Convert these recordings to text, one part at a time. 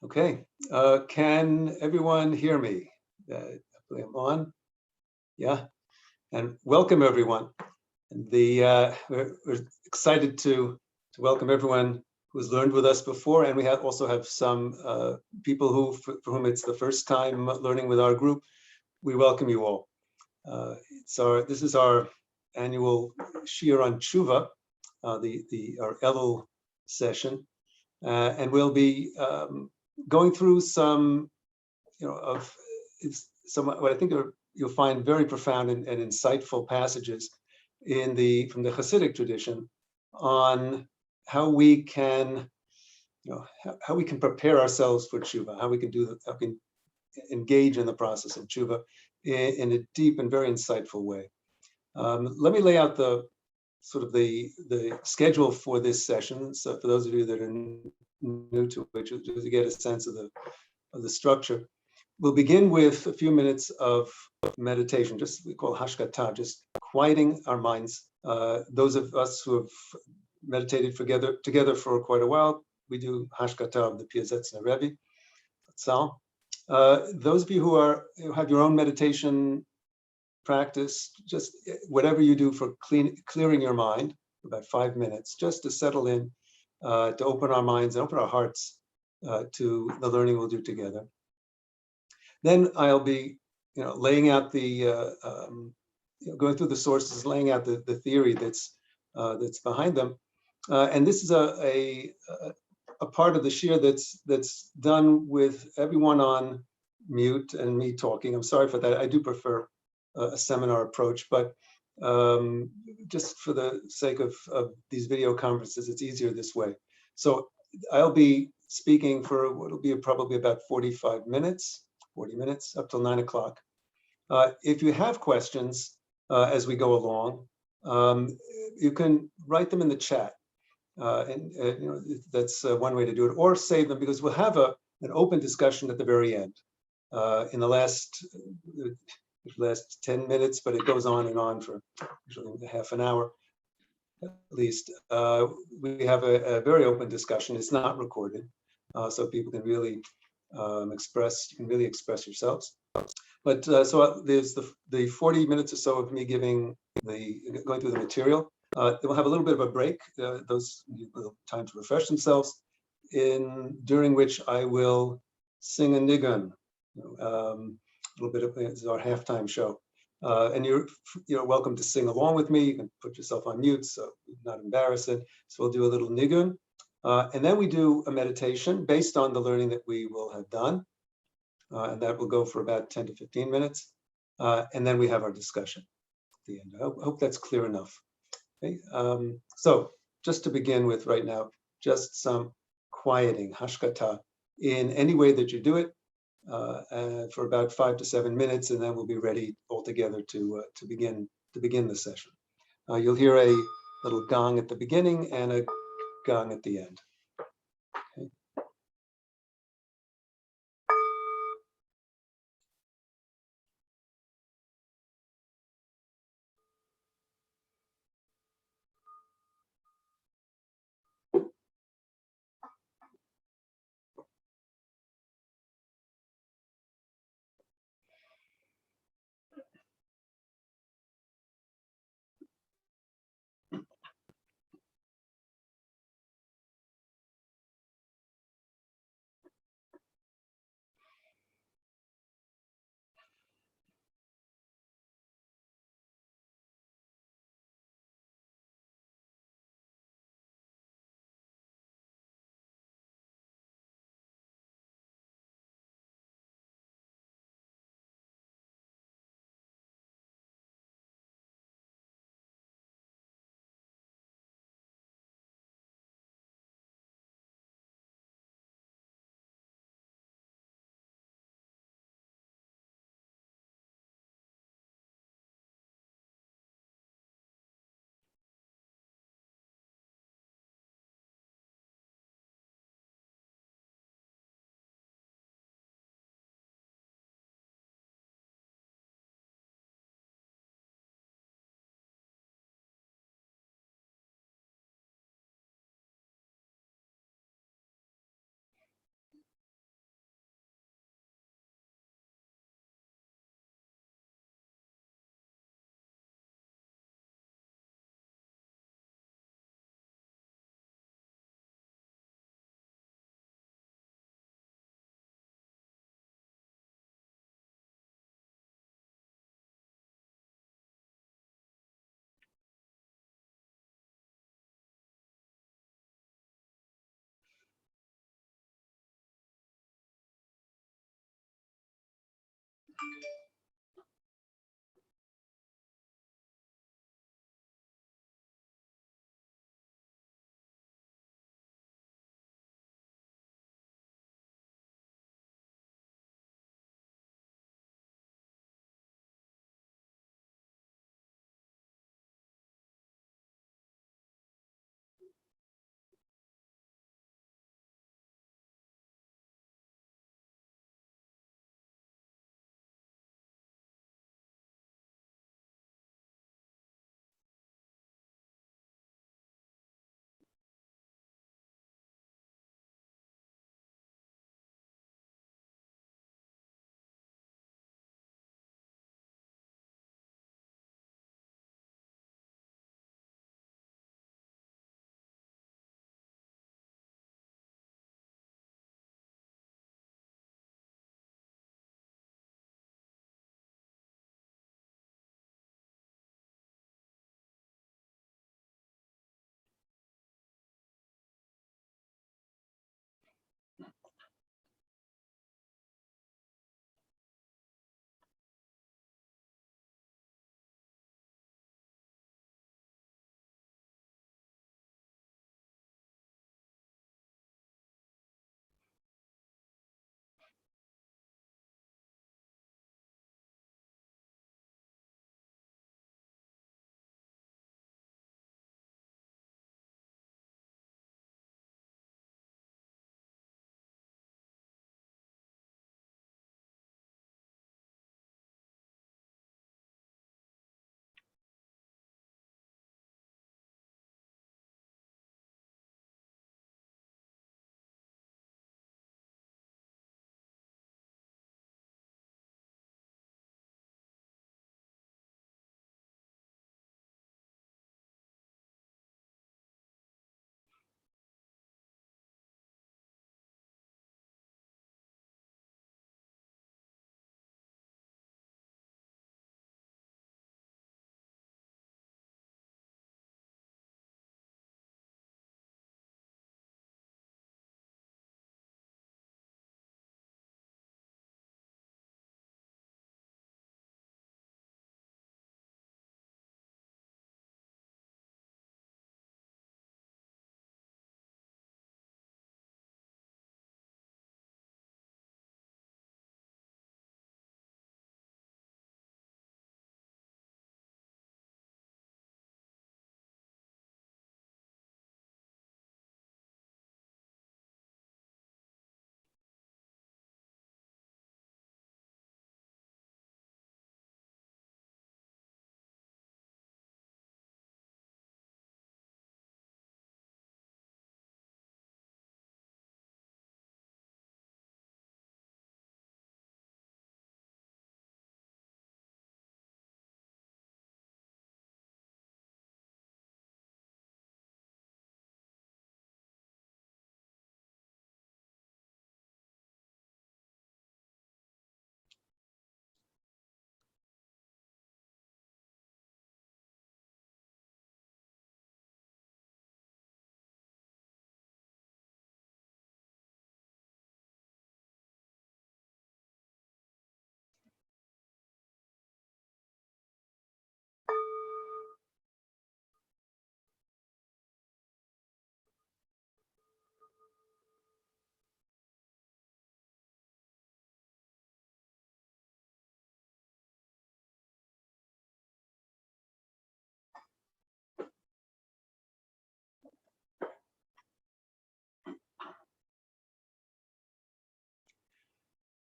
Okay, can everyone hear me? Hopefully I'm on. Yeah, and welcome everyone. And we're excited to welcome everyone who's learned with us before, and we also have some people for whom it's the first time learning with our group. We welcome you all. This is our annual Shir on Teshuvah, our Elul session, and we'll be going through some, what I think you'll find very profound and insightful passages from the Hasidic tradition on how we can, how we can prepare ourselves for Teshuvah, how we can engage in the process of Teshuvah in a deep and very insightful way. Let me lay out the schedule for this session. So for those of you that are new to it, just to get a sense of the structure. We'll begin with a few minutes of meditation, just we call hashkata, just quieting our minds. Those of us who have meditated together for quite a while, we do hashkata of the Piazetzner Rabbi. Those of you who have your own meditation practice, just whatever you do for clearing your mind, about 5 minutes, just to settle in, to open our minds and open our hearts to the learning we'll do together. Then I'll be, laying out going through the sources, laying out the theory that's behind them, and this is a part of the shir that's done with everyone on mute and me talking. I'm sorry for that. I do prefer a seminar approach, but just for the sake of these video conferences, it's easier this way. So I'll be speaking for what will be probably about 40 minutes up till 9 o'clock. If you have questions as we go along, you can write them in the chat. That's one way to do it, or save them, because we'll have an open discussion at the very end. In the last 10 minutes, but it goes on and on for usually half an hour at least. We have a very open discussion. It's not recorded, so people can really express yourselves. But so there's the 40 minutes or so of me going through the material. We'll have a little bit of a break. Those time to refresh themselves, during which I will sing a nigun. A little bit of it's our halftime show, and you're welcome to sing along with me. You can put yourself on mute, so not embarrassing. So we'll do a little nigun, and then we do a meditation based on the learning that we will have done, and that will go for about 10 to 15 minutes, and then we have our discussion at the end. I hope that's clear enough. Okay. So just to begin with right now, just some quieting, hashkata, in any way that you do it, for about 5 to 7 minutes, and then we'll be ready all together to begin the session. You'll hear a little gong at the beginning and a gong at the end. Okay.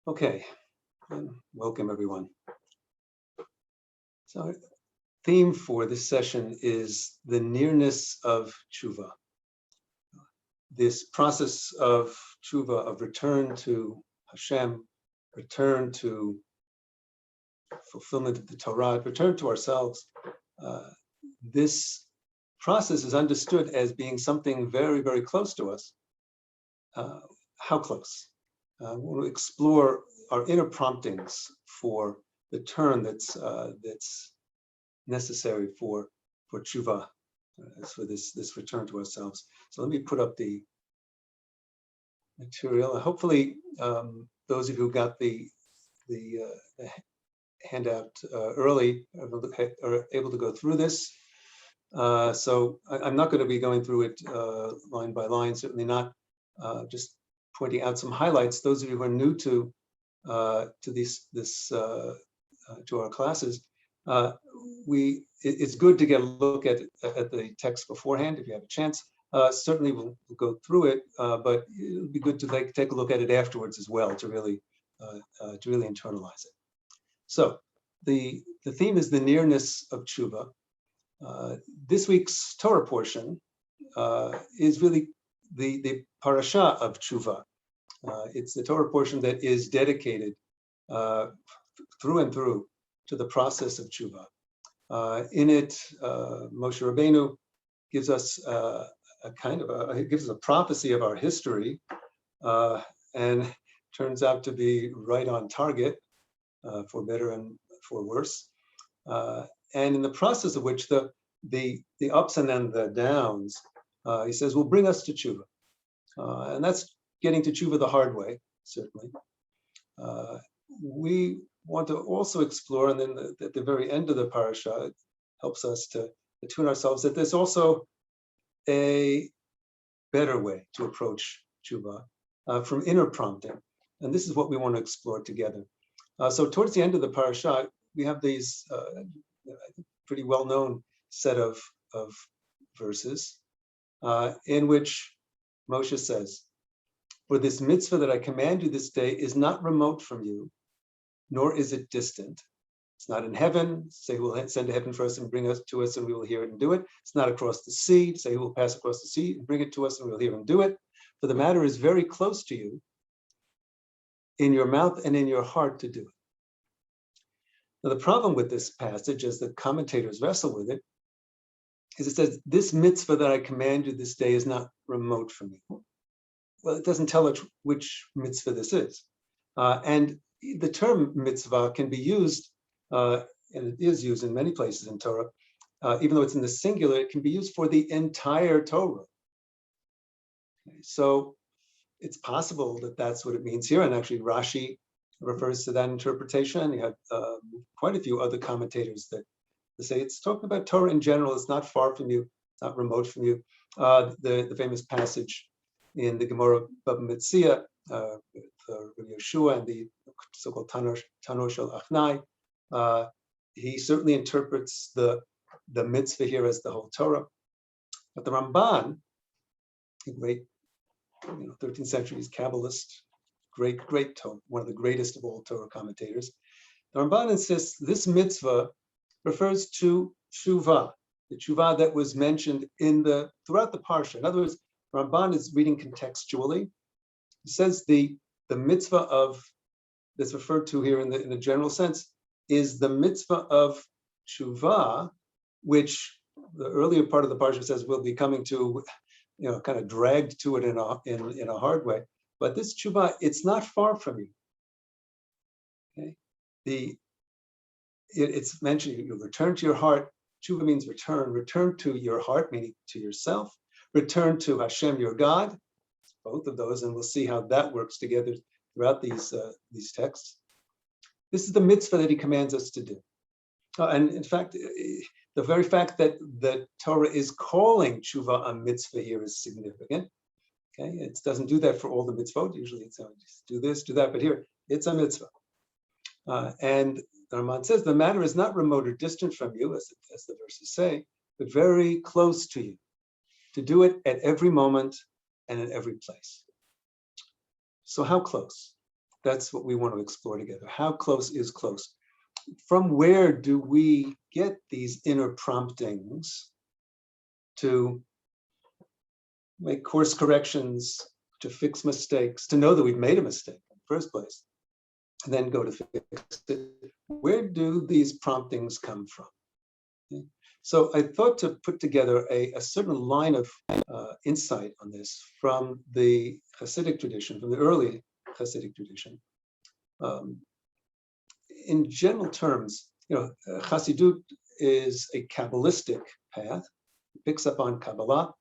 Okay, and welcome everyone. So, theme for this session is the nearness of Teshuvah. This process of Teshuvah, of return to Hashem, return to fulfillment of the Torah, return to ourselves. This process is understood as being something very, very close to us. How close? We'll explore our inner promptings for the turn that's necessary for Teshuvah, for this return to ourselves. So let me put up the material. Hopefully, those of you who got the the handout early are able to go through this. So I'm not going to be going through it line by line, certainly not, just pointing out some highlights. Those of you who are new to to our classes, it's good to get a look at the text beforehand if you have a chance. Certainly we'll go through it, but it'll be good to take a look at it afterwards as well to really internalize it. So the theme is the nearness of Teshuvah. This week's Torah portion is really the parasha of Teshuvah. It's the Torah portion that is dedicated through and through to the process of Teshuvah. In it, Moshe Rabbeinu gives us gives us a prophecy of our history, and turns out to be right on target, for better and for worse. And in the process of which the ups and then the downs, he says, will bring us to Teshuvah. And that's getting to Teshuvah the hard way, certainly. We want to also explore, and then at the very end of the parasha, it helps us to attune ourselves that there's also a better way to approach Teshuvah, from inner prompting. And this is what we want to explore together. So towards the end of the parasha, we have these pretty well-known set of verses in which Moshe says, "For this mitzvah that I command you this day is not remote from you, nor is it distant. It's not in heaven, say who will send to heaven for us and bring us to us and we will hear it and do it. It's not across the sea, say who will pass across the sea and bring it to us and we'll hear and do it. For the matter is very close to you, in your mouth and in your heart to do it." Now, the problem with this passage, as the commentators wrestle with it, is it says, this mitzvah that I command you this day is not remote from you. Well, it doesn't tell us which mitzvah this is. And the term mitzvah can be used, and it is used in many places in Torah, even though it's in the singular, it can be used for the entire Torah. Okay, so it's possible that that's what it means here, and actually Rashi refers to that interpretation. You have quite a few other commentators that say it's talking about Torah in general. It's not far from you, it's not remote from you. The famous passage in the Gemara Baba Metzia, with Yeshua and the so-called Tanor Shel Achnai, he certainly interprets the mitzvah here as the whole Torah. But the Ramban, a great 13th century Kabbalist, great Torah, one of the greatest of all Torah commentators, the Ramban insists this mitzvah refers to Teshuvah, the Teshuvah that was mentioned throughout the parsha. In other words, Ramban is reading contextually. He says the mitzvah that's referred to here in the general sense is the mitzvah of Teshuvah, which the earlier part of the parsha says we'll be coming to, kind of dragged to it in a hard way. But this Teshuvah, it's not far from you. Okay, it's mentioned you return to your heart. Teshuvah means return to your heart, meaning to yourself. Return to Hashem, your God. Both of those, and we'll see how that works together throughout these texts. This is the mitzvah that he commands us to do. And in fact, the very fact that the Torah is calling Teshuvah a mitzvah here is significant. Okay, it doesn't do that for all the mitzvot. Usually it's just do this, do that, but here it's a mitzvah. And the Ramban says the matter is not remote or distant from you, as the verses say, but very close to you, to do it at every moment and in every place. So how close? That's what we want to explore together. How close is close? From where do we get these inner promptings to make course corrections, to fix mistakes, to know that we've made a mistake in the first place, and then go to fix it? Where do these promptings come from? Okay. So I thought to put together a certain line of insight on this from the Hasidic tradition, from the early Hasidic tradition. In general terms, Chassidut is a Kabbalistic path. It picks up on Kabbalah,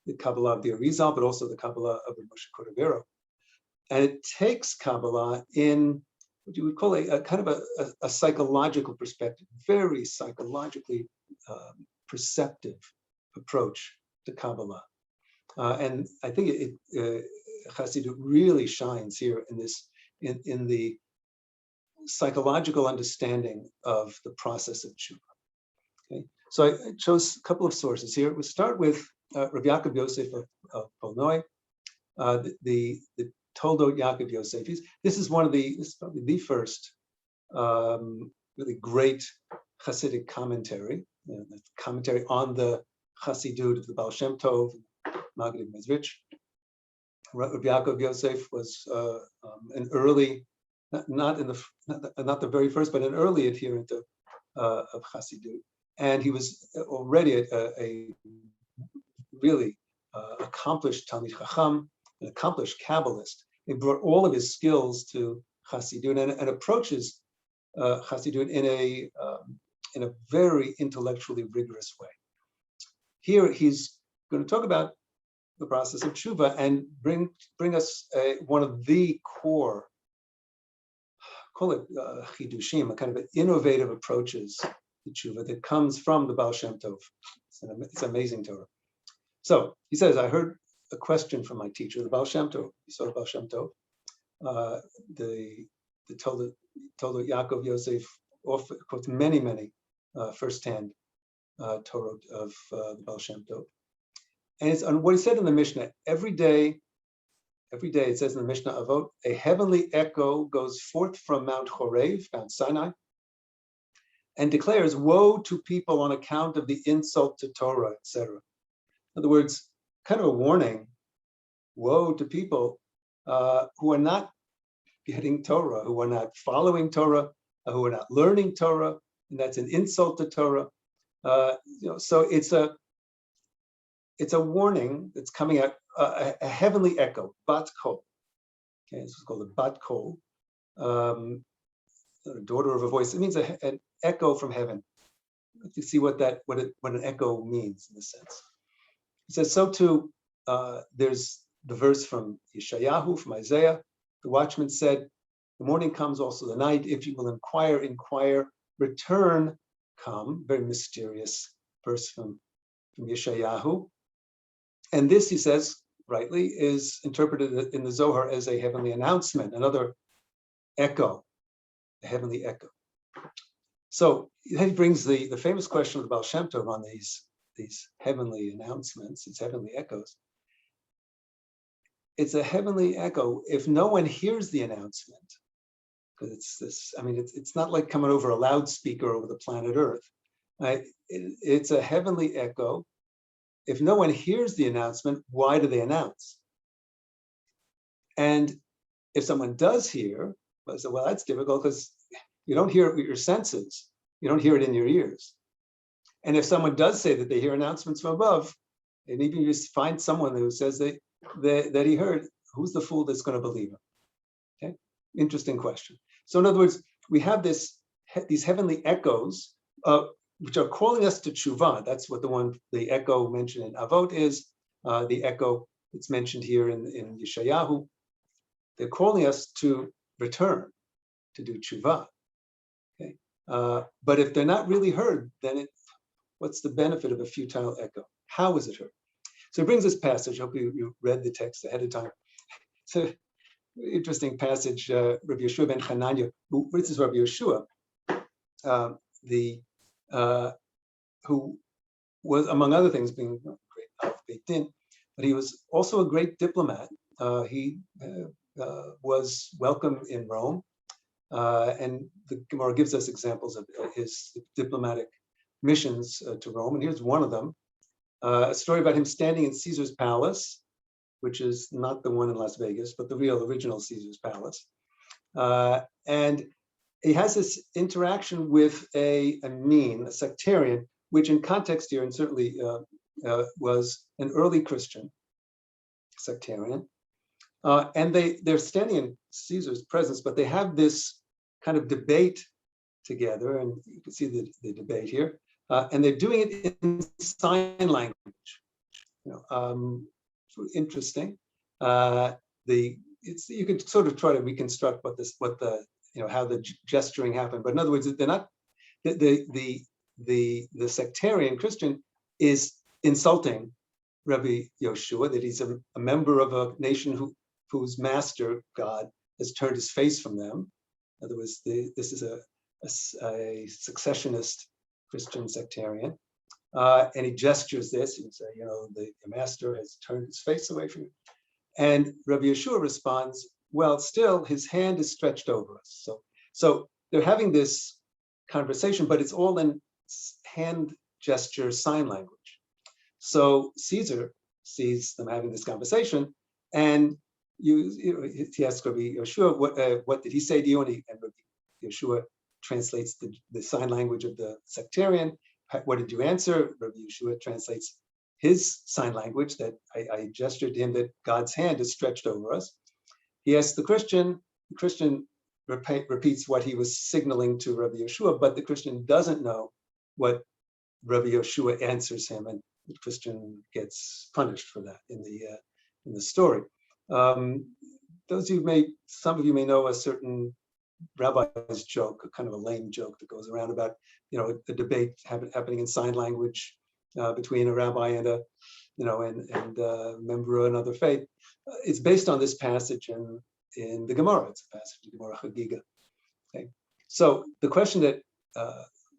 the Kabbalah of the Arizal, but also the Kabbalah of the Moshe Cordovero. And it takes Kabbalah in what you would call a kind of a psychological perspective, very psychologically perceptive approach to Kabbalah. And I think Chassidut really shines here in this, in the psychological understanding of the process of Teshuvah. Okay, so I chose a couple of sources here. We'll start with Rabbi Yaakov Yosef of Polnoi, the Toldot Yaakov Yosef. This is probably the first really great Hasidic commentary, the commentary on the Chassidut of the Baal Shem Tov, Maggid Mezrich. Rabbi Yaakov Yosef was an early, not the very first, but an early adherent of Chassidut, and he was already a really accomplished Talmid Chacham, an accomplished Kabbalist. He brought all of his skills to Chassidut and approaches Chassidut in a very intellectually rigorous way. Here he's going to talk about the process of Teshuvah and bring us one of the core, call it chidushim, a kind of innovative approaches to Teshuvah that comes from the Baal Shem Tov. It's amazing Torah. So he says, I heard a question from my teacher, the Baal Shem Tov. You saw the Baal Shem Tov. The Toldot Yaakov Yosef quotes many first-hand Torah of the Baal Shem Tov. And it's on what he said in the Mishnah. Every day it says in the Mishnah Avot, a heavenly echo goes forth from Mount Chorev, Mount Sinai, and declares, woe to people on account of the insult to Torah, etc. In other words, kind of a warning, woe to people who are not getting Torah, who are not following Torah, who are not learning Torah, and that's an insult to Torah. So it's a warning that's coming out, a heavenly echo, bat kol. Okay, this is called a bat kol, daughter of a voice. It means an echo from heaven. To see what an echo means in a sense. He says, so too, there's the verse from Yeshayahu, from Isaiah. The watchman said, the morning comes, also the night. If you will inquire, return, come. Very mysterious verse from Yeshayahu. And this, he says, rightly, is interpreted in the Zohar as a heavenly announcement, another echo, a heavenly echo. So he brings the famous question of the Baal Shem Tov on these heavenly announcements, these heavenly echoes. It's a heavenly echo if no one hears the announcement, because it's not like coming over a loudspeaker over the planet Earth. Right? It's a heavenly echo. If no one hears the announcement, why do they announce? And if someone does hear, well, that's difficult because you don't hear it with your senses. You don't hear it in your ears. And if someone does say that they hear announcements from above, and even you find someone who says that he heard, who's the fool that's going to believe him? Okay, interesting question. So in other words, we have these heavenly echoes, which are calling us to Teshuvah. That's what the echo mentioned in Avot is, the echo that's mentioned here in Yeshayahu. They're calling us to return, to do Teshuvah. Okay, but if they're not really heard, then what's the benefit of a futile echo? How is it heard? So it brings this passage. I hope you read the text ahead of time. It's an interesting passage. Rabbi Yeshua ben Hanania, this is Rabbi Yeshua, who was, among other things, being a great Beit Din, but he was also a great diplomat. He was welcome in Rome, and the Gemara gives us examples of his diplomatic missions to Rome, and here's one of them. A story about him standing in Caesar's palace, which is not the one in Las Vegas, but the original Caesar's palace. And he has this interaction with a sectarian, which in context here, and certainly was an early Christian sectarian. And they're standing in Caesar's presence, but they have this kind of debate together, and you can see the debate here. And they're doing it in sign language. Interesting. You can sort of try to reconstruct what the how the gesturing happened. But in other words, they're not the sectarian Christian is insulting Rabbi Yoshua, that he's a member of a nation whose master God has turned his face from them. In other words, this is a successionist Christian sectarian. And he gestures this, he would say, the master has turned his face away from you. And Rabbi Yeshua responds, well, still his hand is stretched over us. So they're having this conversation, but it's all in hand gesture sign language. So Caesar sees them having this conversation, and he asks Rabbi Yeshua, what did he say to you? And Rabbi Yeshua translates the sign language of the sectarian. What did you answer? Rabbi Yeshua translates his sign language, that I gestured to him that God's hand is stretched over us. He asks the Christian repeats what he was signaling to Rabbi Yeshua, but the Christian doesn't know what Rabbi Yeshua answers him, and the Christian gets punished for that in the story. Some of you may know a certain rabbi's joke, a kind of a lame joke that goes around about, the debate happening in sign language between a rabbi and a member of another faith. It's based on this passage in the Gemara. It's a passage in Gemara Chagiga. Okay, so the question that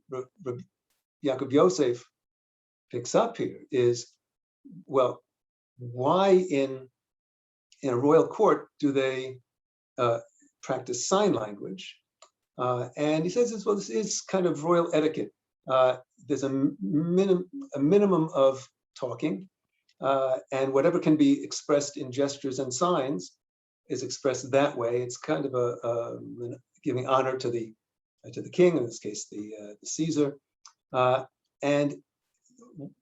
Rabbi Yaakov Yosef picks up here is, well, why in a royal court do they practice sign language? And he says, this is kind of royal etiquette. There's a minimum of talking, and whatever can be expressed in gestures and signs is expressed that way. It's kind of a giving honor to the king, in this case, the Caesar. And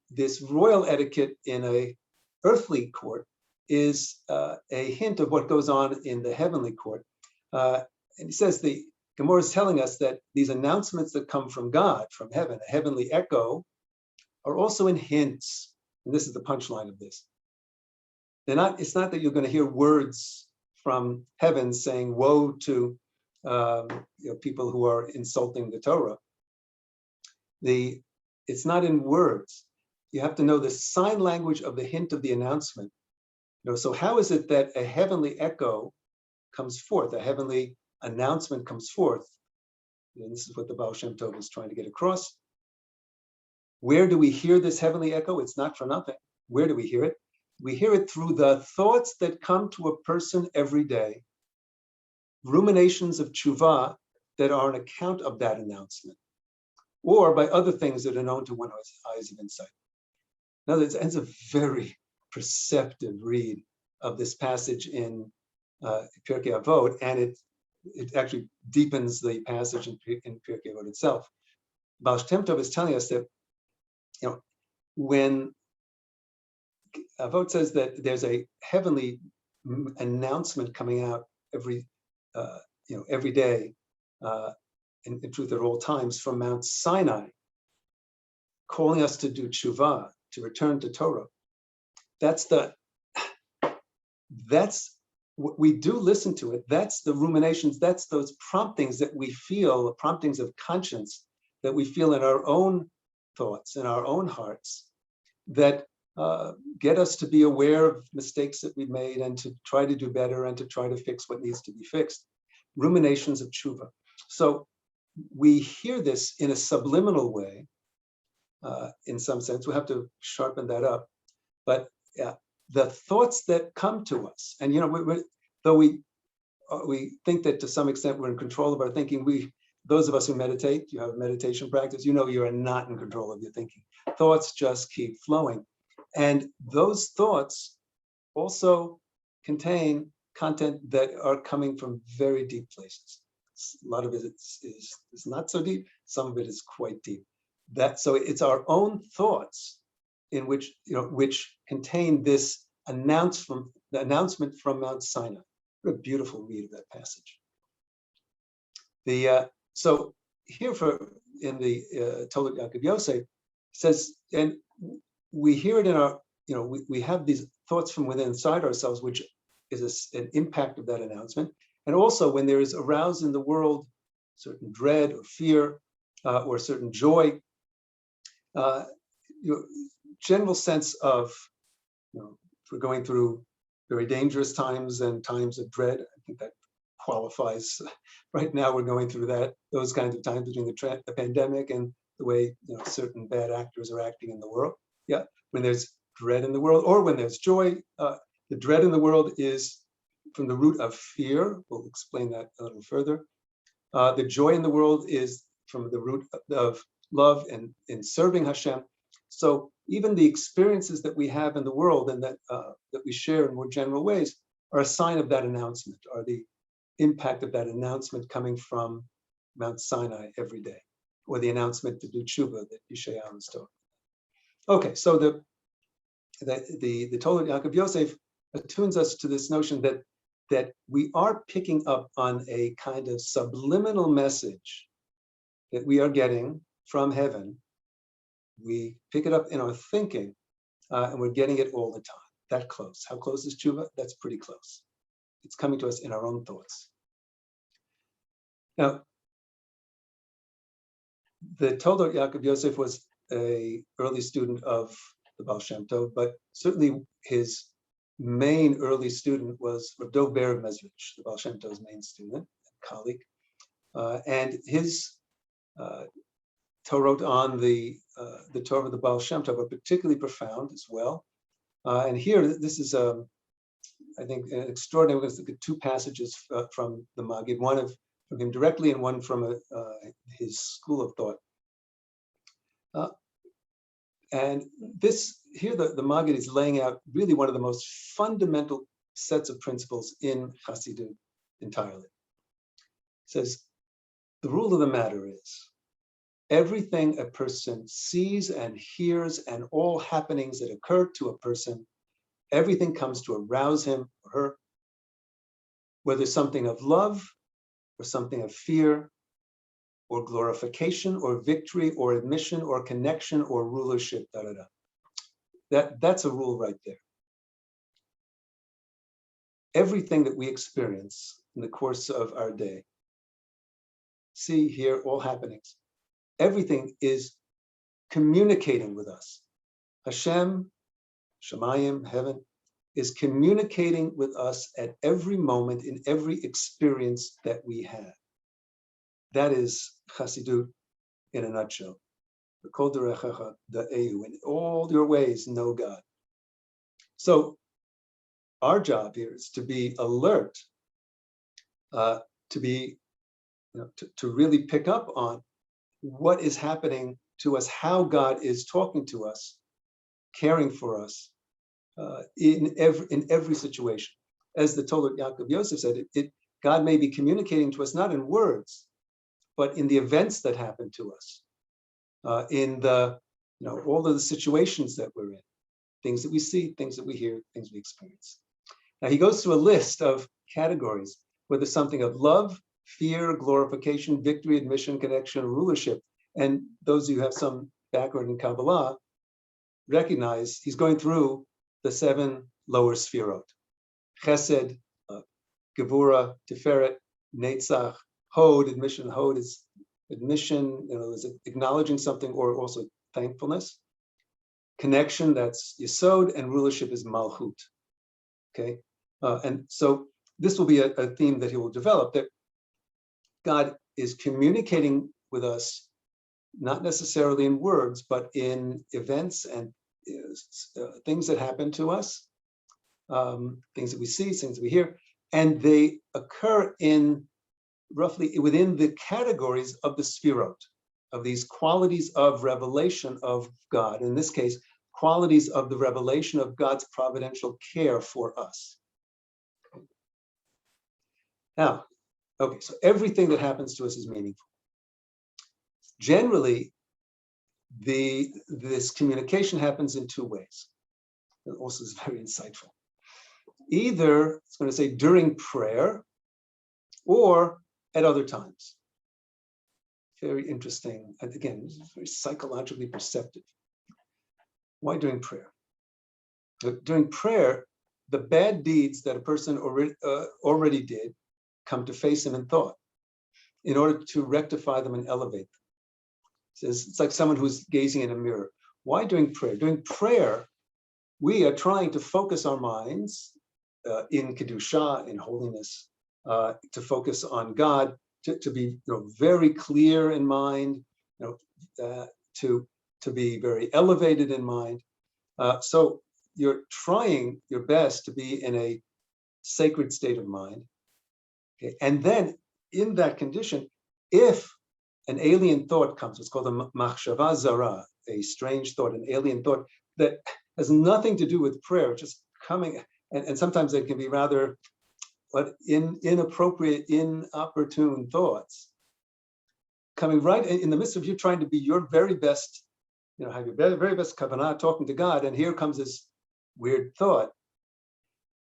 this royal etiquette in a earthly court is a hint of what goes on in the heavenly court. And he says the Gemara is telling us that these announcements that come from God, from heaven, a heavenly echo, are also in hints. And this is the punchline of this. It's not that you're going to hear words from heaven saying, woe to people who are insulting the Torah. It's not in words. You have to know the sign language of the hint of the announcement. So how is it that a heavenly echo comes forth, a heavenly announcement comes forth? And this is what the Baal Shem Tov is trying to get across. Where do we hear this heavenly echo? It's not for nothing. Where do we hear it? We hear it through the thoughts that come to a person every day, ruminations of Teshuvah that are an account of that announcement, or by other things that are known to one who has eyes of insight. Now, it's a very perceptive read of this passage in Pirkei Avot, and it actually deepens the passage in Pirkei Avot itself. Baal Shem Tov is telling us that, when Avot says that there's a heavenly announcement coming out every day, in truth at all times, from Mount Sinai, calling us to do Teshuvah, to return to Torah. That's what we do listen to it. That's the ruminations, that's those promptings that we feel, promptings of conscience that we feel in our own thoughts, in our own hearts, that get us to be aware of mistakes that we've made and to try to do better and to try to fix what needs to be fixed. Ruminations of Teshuvah. So we hear this in a subliminal way, in some sense. We'll have to sharpen that up. But the thoughts that come to us, and though we think that to some extent we're in control of our thinking, those of us who meditate, you have a meditation practice, you are not in control of your thinking. Thoughts just keep flowing. And those thoughts also contain content that are coming from very deep places. A lot of it is not so deep, some of it is quite deep. So it's our own thoughts in which contain this announcement from Mount Sinai. What a beautiful read of that passage. So here in the Tolet Yaakov Yosef says, and we hear it in our, we have these thoughts from within inside ourselves, which is an impact of that announcement. And also when there is aroused in the world certain dread or fear or certain joy, your general sense of, if we're going through very dangerous times and times of dread, I think that qualifies. Right now we're going through those kinds of times between the pandemic and the way certain bad actors are acting in the world. Yeah, when there's dread in the world or when there's joy, the dread in the world is from the root of fear. We'll explain that a little further. The joy in the world is from the root of love and in serving Hashem. So even the experiences that we have in the world and that we share in more general ways are a sign of that announcement, are the impact of that announcement coming from Mount Sinai every day, or the announcement to do Teshuvah that Yeshayahu was talking. Okay, so the Toldot Yaakov Yosef attunes us to this notion that we are picking up on a kind of subliminal message that we are getting from heaven. We pick it up in our thinking, and we're getting it all the time. That close. How close is Teshuvah? That's pretty close. It's coming to us in our own thoughts. Now, the Toldot Yaakov Yosef was an early student of the Baal Shem Tov, but certainly his main early student was Rav Dov Ber of Mezrich, the Baal Shem Tov's main student, colleague, and his Torot on the Torah of the Baal Shem Tov are particularly profound as well. And here, this is, I think, an extraordinary. We're going to look at two passages from the Maggid, one from him directly and one from his school of thought. And this here, the Maggid is laying out really one of the most fundamental sets of principles in Chassidut entirely. It says, the rule of the matter is, everything a person sees and hears and all happenings that occur to a person, everything comes to arouse him or her, whether something of love or something of fear or glorification or victory or admission or connection or rulership, That's a rule right there. Everything that we experience in the course of our day, see, hear, all happenings, everything is communicating with us. Hashem, Shemayim, heaven, is communicating with us at every moment in every experience that we have. That is Chassidut in a nutshell. In all your ways, know God. So our job here is to be alert, to be, to really pick up on what is happening to us, how God is talking to us, caring for us in every situation. As the Toldot Yaakov Yosef said, God may be communicating to us not in words, but in the events that happen to us, in the all of the situations that we're in, things that we see, things that we hear, things we experience. Now he goes through a list of categories, whether something of love, fear, glorification, victory, admission, connection, rulership. And those of you who have some background in Kabbalah recognize he's going through the 7 lower sfirot: Chesed, Gevura, Tiferet, Netzach, Hod. Admission. Hod is admission, is acknowledging something or also thankfulness. Connection, that's Yesod, and rulership is Malchut. Okay, and so this will be a theme that he will develop, that God is communicating with us, not necessarily in words, but in events and things that happen to us, things that we see, things that we hear, and they occur in roughly within the categories of the Sfirot, of these qualities of revelation of God. In this case, qualities of the revelation of God's providential care for us. Now, okay, so everything that happens to us is meaningful. Generally, this communication happens in 2 ways. It also is very insightful. Either, it's going to say during prayer, or at other times. Very interesting. And again, this is very psychologically perceptive. Why during prayer? During prayer, the bad deeds that a person already did come to face him in thought in order to rectify them and elevate them. He says, it's like someone who's gazing in a mirror. Why during prayer? During prayer, we are trying to focus our minds in Kedusha, in holiness, to focus on God, to be very clear in mind, to be very elevated in mind. So you're trying your best to be in a sacred state of mind. Okay? And then in that condition, if an alien thought comes, it's called a machshava zara, a strange thought, an alien thought that has nothing to do with prayer, just coming, and sometimes it can be rather inappropriate, inopportune thoughts, coming right in the midst of you trying to be your very best, have your very best kavanah, talking to God, and here comes this weird thought.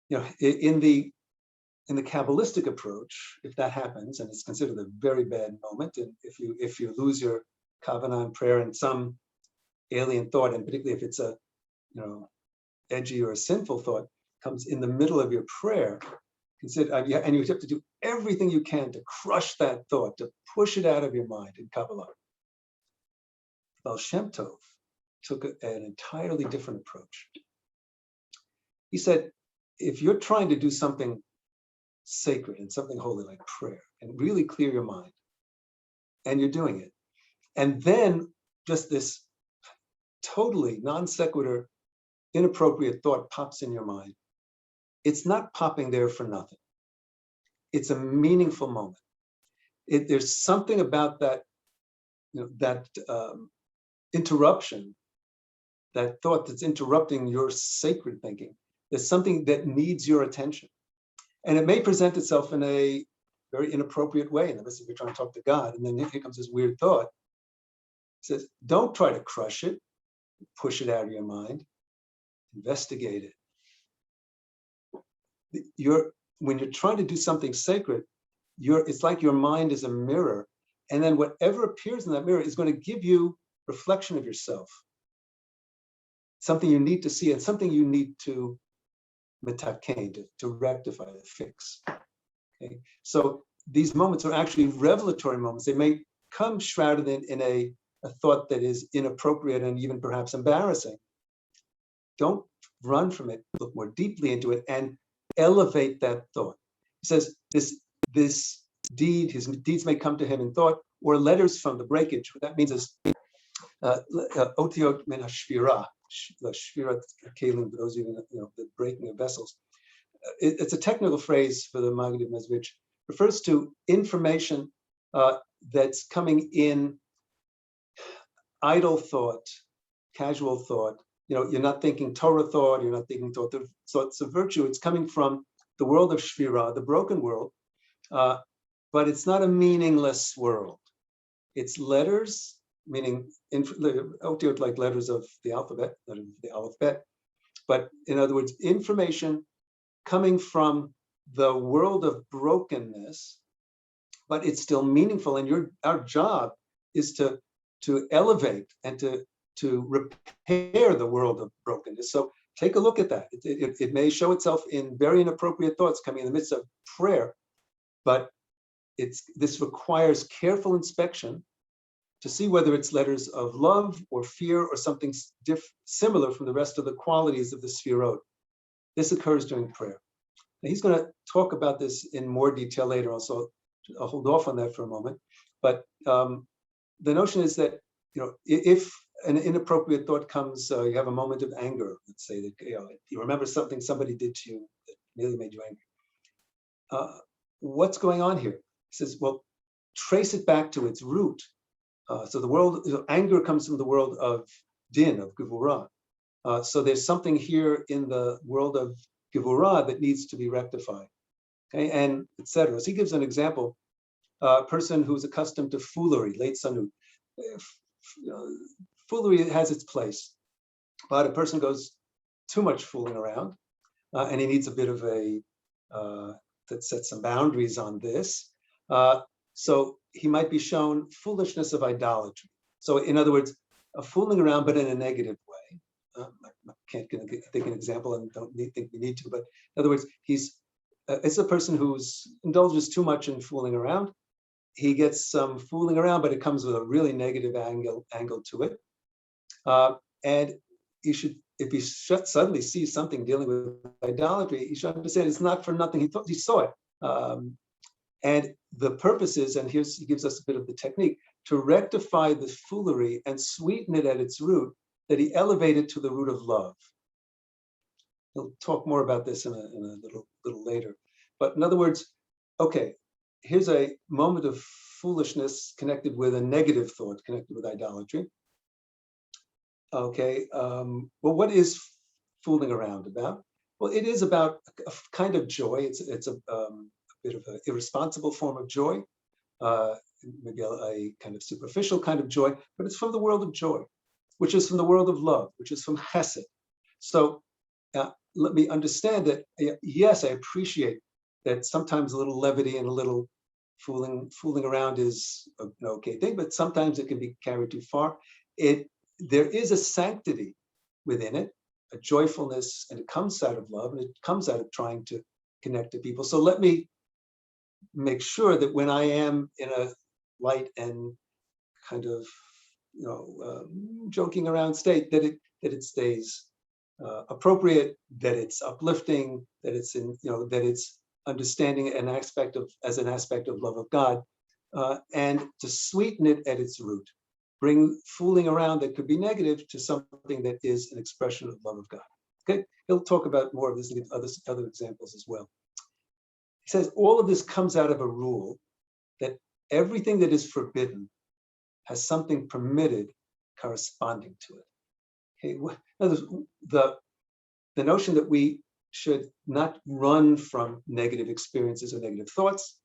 In the Kabbalistic approach, if that happens, and it's considered a very bad moment, and if you lose your kavanah in prayer and some alien thought, and particularly if it's a edgy or a sinful thought comes in the middle of your prayer, and you have to do everything you can to crush that thought, to push it out of your mind in Kabbalah. Baal Shem Tov took an entirely different approach. He said, if you're trying to do something sacred and something holy like prayer and really clear your mind, and you're doing it, and then just this totally non sequitur, inappropriate thought pops in your mind, it's not popping there for nothing. It's a meaningful moment. There's something about that, that interruption, that thought that's interrupting your sacred thinking. There's something that needs your attention. And it may present itself in a very inappropriate way in the midst of you trying to talk to God. And then here comes this weird thought. It says, don't try to crush it, push it out of your mind, investigate it. When you're trying to do something sacred, it's like your mind is a mirror, and then whatever appears in that mirror is going to give you reflection of yourself, something you need to see and something you need to metakein, to rectify, to fix. Okay, so these moments are actually revelatory moments. They may come shrouded in a thought that is inappropriate and even perhaps embarrassing. Don't run from it. Look more deeply into it and elevate that thought. He says his deeds may come to him in thought, or letters from the breakage. What that means is otiot min hashvira, shvirat kelim, for those of you the breaking of vessels. It's a technical phrase for the Maggid of Mezrich. Refers to information that's coming in idle thought, casual thought. You're not thinking Torah thought, you're not thinking thoughts of virtue. It's coming from the world of Shvira, the broken world, but it's not a meaningless world. It's letters, meaning otiot, like letters of the alphabet, letters of the Aleph Bet. But in other words, information coming from the world of brokenness, but it's still meaningful. And our job is to elevate and to repair the world of brokenness. So take a look at that. It may show itself in very inappropriate thoughts coming in the midst of prayer, but this requires careful inspection to see whether it's letters of love or fear or something similar from the rest of the qualities of the Sfirot. This occurs during prayer. Now, he's going to talk about this in more detail later, also. I'll hold off on that for a moment. But the notion is that, if an inappropriate thought comes, you have a moment of anger, let's say that you remember something somebody did to you that really made you angry. What's going on here? He says, well, trace it back to its root. So the world, anger comes from the world of din, of gevurah. So there's something here in the world of gevurah that needs to be rectified, okay, and etc. So he gives an example: a person who's accustomed to foolery, late sanut. Foolery has its place, but a person goes too much fooling around, and he needs a bit of that sets some boundaries on this. So he might be shown foolishness of idolatry. So in other words, fooling around, but in a negative way. I can't think of an example and don't think we need to, but in other words, he's it's a person who's indulges too much in fooling around. He gets some fooling around, but it comes with a really negative angle to it. And you should, if he suddenly sees something dealing with idolatry, you should understand it's not for nothing. He saw it. And the purpose is, and he gives us a bit of the technique, to rectify the foolery and sweeten it at its root, that he elevated to the root of love. He'll talk more about this in a little later. But in other words, okay, here's a moment of foolishness connected with a negative thought, connected with idolatry. Okay, well, what is fooling around about? Well, it is about a kind of joy. It's a bit of an irresponsible form of joy, maybe a kind of superficial kind of joy, but it's from the world of joy, which is from the world of love, which is from chesed. So let me understand that, yes, I appreciate that sometimes a little levity and a little fooling around is an okay thing, but sometimes it can be carried too far. There is a sanctity within it, a joyfulness, and it comes out of love, and it comes out of trying to connect to people. So let me make sure that when I am in a light and kind of, joking around state, that it stays appropriate, that it's uplifting, that it's that it's understanding as an aspect of love of God, and to sweeten it at its root, bring fooling around that could be negative to something that is an expression of love of God. Okay, he'll talk about more of this in other examples as well. He says all of this comes out of a rule that everything that is forbidden has something permitted corresponding to it. Okay, the notion that we should not run from negative experiences or negative thoughts,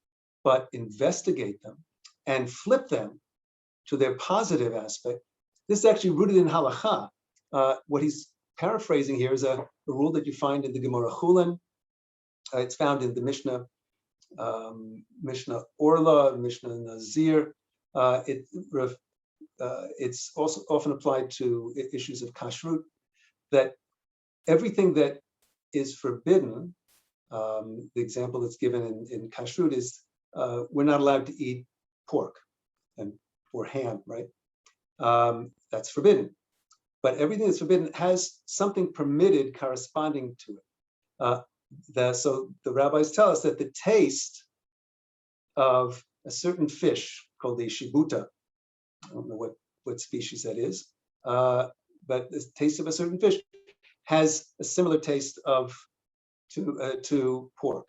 but investigate them and flip them to their positive aspect. This is actually rooted in halacha. What he's paraphrasing here is a rule that you find in the Gemara Chulin. It's found in the Mishnah, Mishnah Orla, Mishnah Nazir. It's also often applied to issues of kashrut, that everything that is forbidden, the example that's given in kashrut is we're not allowed to eat pork or ham, right? That's forbidden. But everything that's forbidden has something permitted corresponding to it. So the rabbis tell us that the taste of a certain fish called the shibuta, I don't know what species that is, but the taste of a certain fish has a similar taste to pork.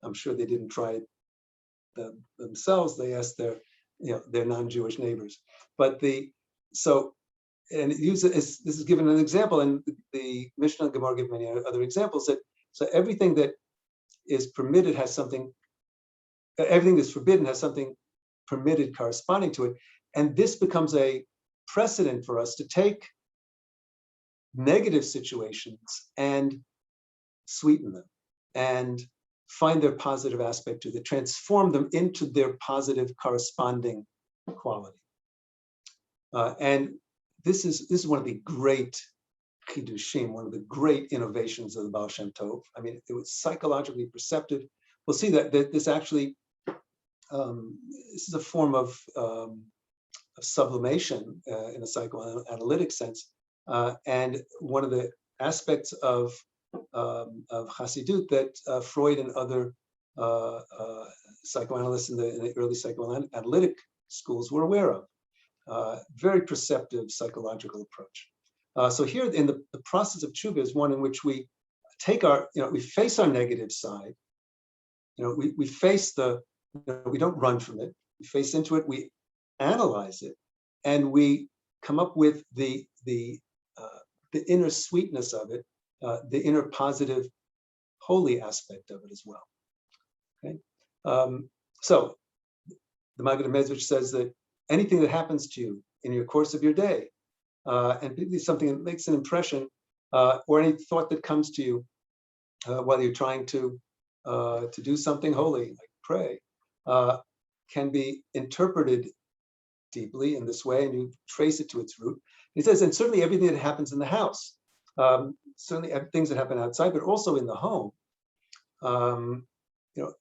I'm sure they didn't try it themselves. They asked their non-Jewish neighbors. But and this is given an example, and the Mishnah and Gemara give many other examples that so everything that is permitted has something. Everything that's forbidden has something permitted corresponding to it, and this becomes a precedent for us to take negative situations and sweeten them and find their positive aspect to them, transform them into their positive corresponding quality. And this is one of the great chidushim, one of the great innovations of the Baal Shem Tov. I mean, it was psychologically perceptive. We'll see that this actually, this is a form of sublimation in a psychoanalytic sense. And one of the aspects of Hasidut that Freud and other psychoanalysts in the early psychoanalytic schools were aware of. Very perceptive psychological approach. So here in the process of Teshuvah is one in which we take we face our negative side. We face we don't run from it. We face into it, we analyze it, and we come up with the inner sweetness of it, the inner positive, holy aspect of it as well. Okay, so the Maggid Mezrich says that anything that happens to you in your course of your day, and particularly something that makes an impression, or any thought that comes to you while you're trying to do something holy, like pray, can be interpreted deeply in this way, and you trace it to its root. He says, and certainly everything that happens in the house, certainly things that happen outside, but also in the home, you know,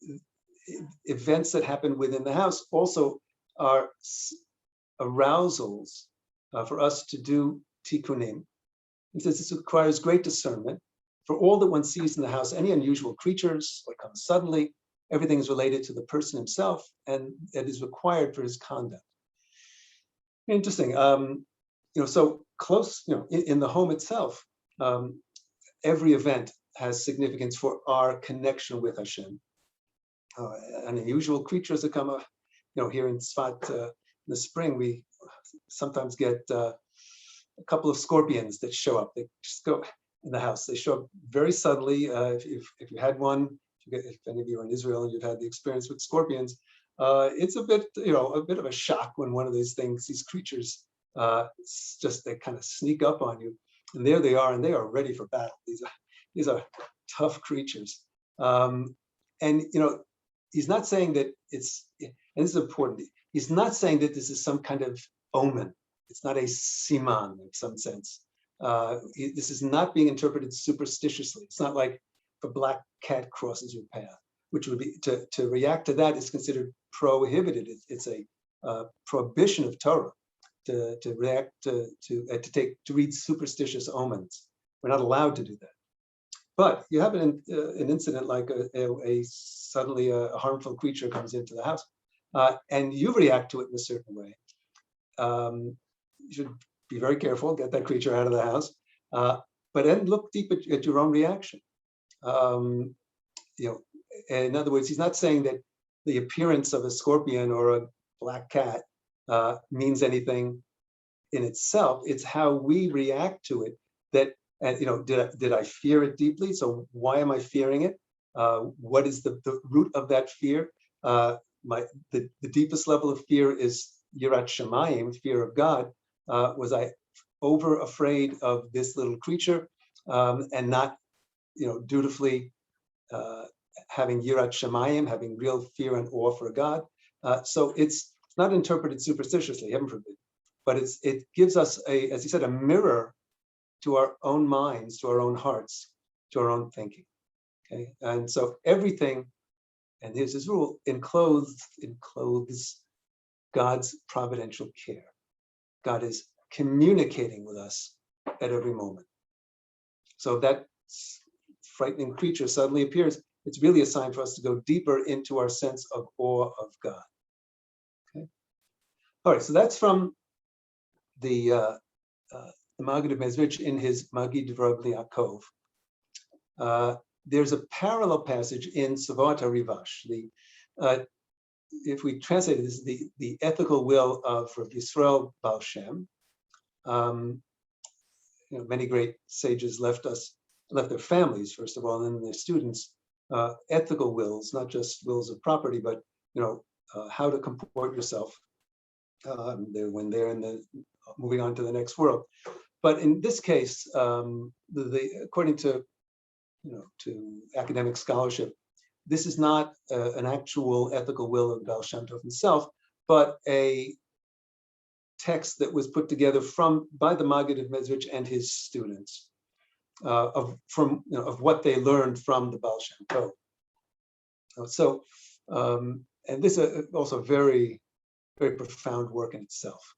events that happen within the house also are arousals for us to do tikkunim. He says this requires great discernment for all that one sees in the house, any unusual creatures, what comes suddenly, everything is related to the person himself, and it is required for his conduct. Interesting. So close, in the home itself, every event has significance for our connection with Hashem. Unusual creatures that come up, here in Tzfat in the spring, we sometimes get a couple of scorpions that show up. They just go in the house. They show up very suddenly. If you had one, if any of you are in Israel and you've had the experience with scorpions, it's a bit of a shock when one of these creatures, they kind of sneak up on you, and there they are, and they are ready for battle. These are tough creatures, and he's not saying that it's, and this is important. He's not saying that this is some kind of omen. It's not a siman in some sense. This is not being interpreted superstitiously. It's not like if a black cat crosses your path, which would be to react to that is considered prohibited. It's a prohibition of Torah to react to read superstitious omens. We're not allowed to do that. But you have an incident like suddenly a harmful creature comes into the house, and you react to it in a certain way. You should be very careful, get that creature out of the house, but then look deep at your own reaction. In other words, he's not saying that the appearance of a scorpion or a black cat means anything in itself. It's how we react to it that, did I fear it deeply? So why am I fearing it? What is the root of that fear? The deepest level of fear is yirat shamayim, fear of God. Was I over afraid of this little creature and not, dutifully having yirat shamayim, having real fear and awe for God? So it's not interpreted superstitiously, heaven forbid, but it gives us as he said, a mirror to our own minds, to our own hearts, to our own thinking. Okay, and so everything, and here's his rule, enclothes God's providential care. God is communicating with us at every moment. So if that frightening creature suddenly appears, it's really a sign for us to go deeper into our sense of awe of God. Okay. All right, so that's from the Maggid of Mezrich in his Magid Rabbi Yaakov. There's a parallel passage in Savot HaRivash. If we translate it, this is the ethical will of Rabbi Yisrael Baal Shem. Many great sages left their families, first of all, and then their students, ethical wills, not just wills of property, but how to comport yourself when they're moving on to the next world. But in this case, according to academic scholarship, this is not an actual ethical will of Baal Shem Tov himself, but a text that was put together by the Maggid of Mezrich and his students of what they learned from the Baal Shem Tov. So, and this is also very, very profound work in itself.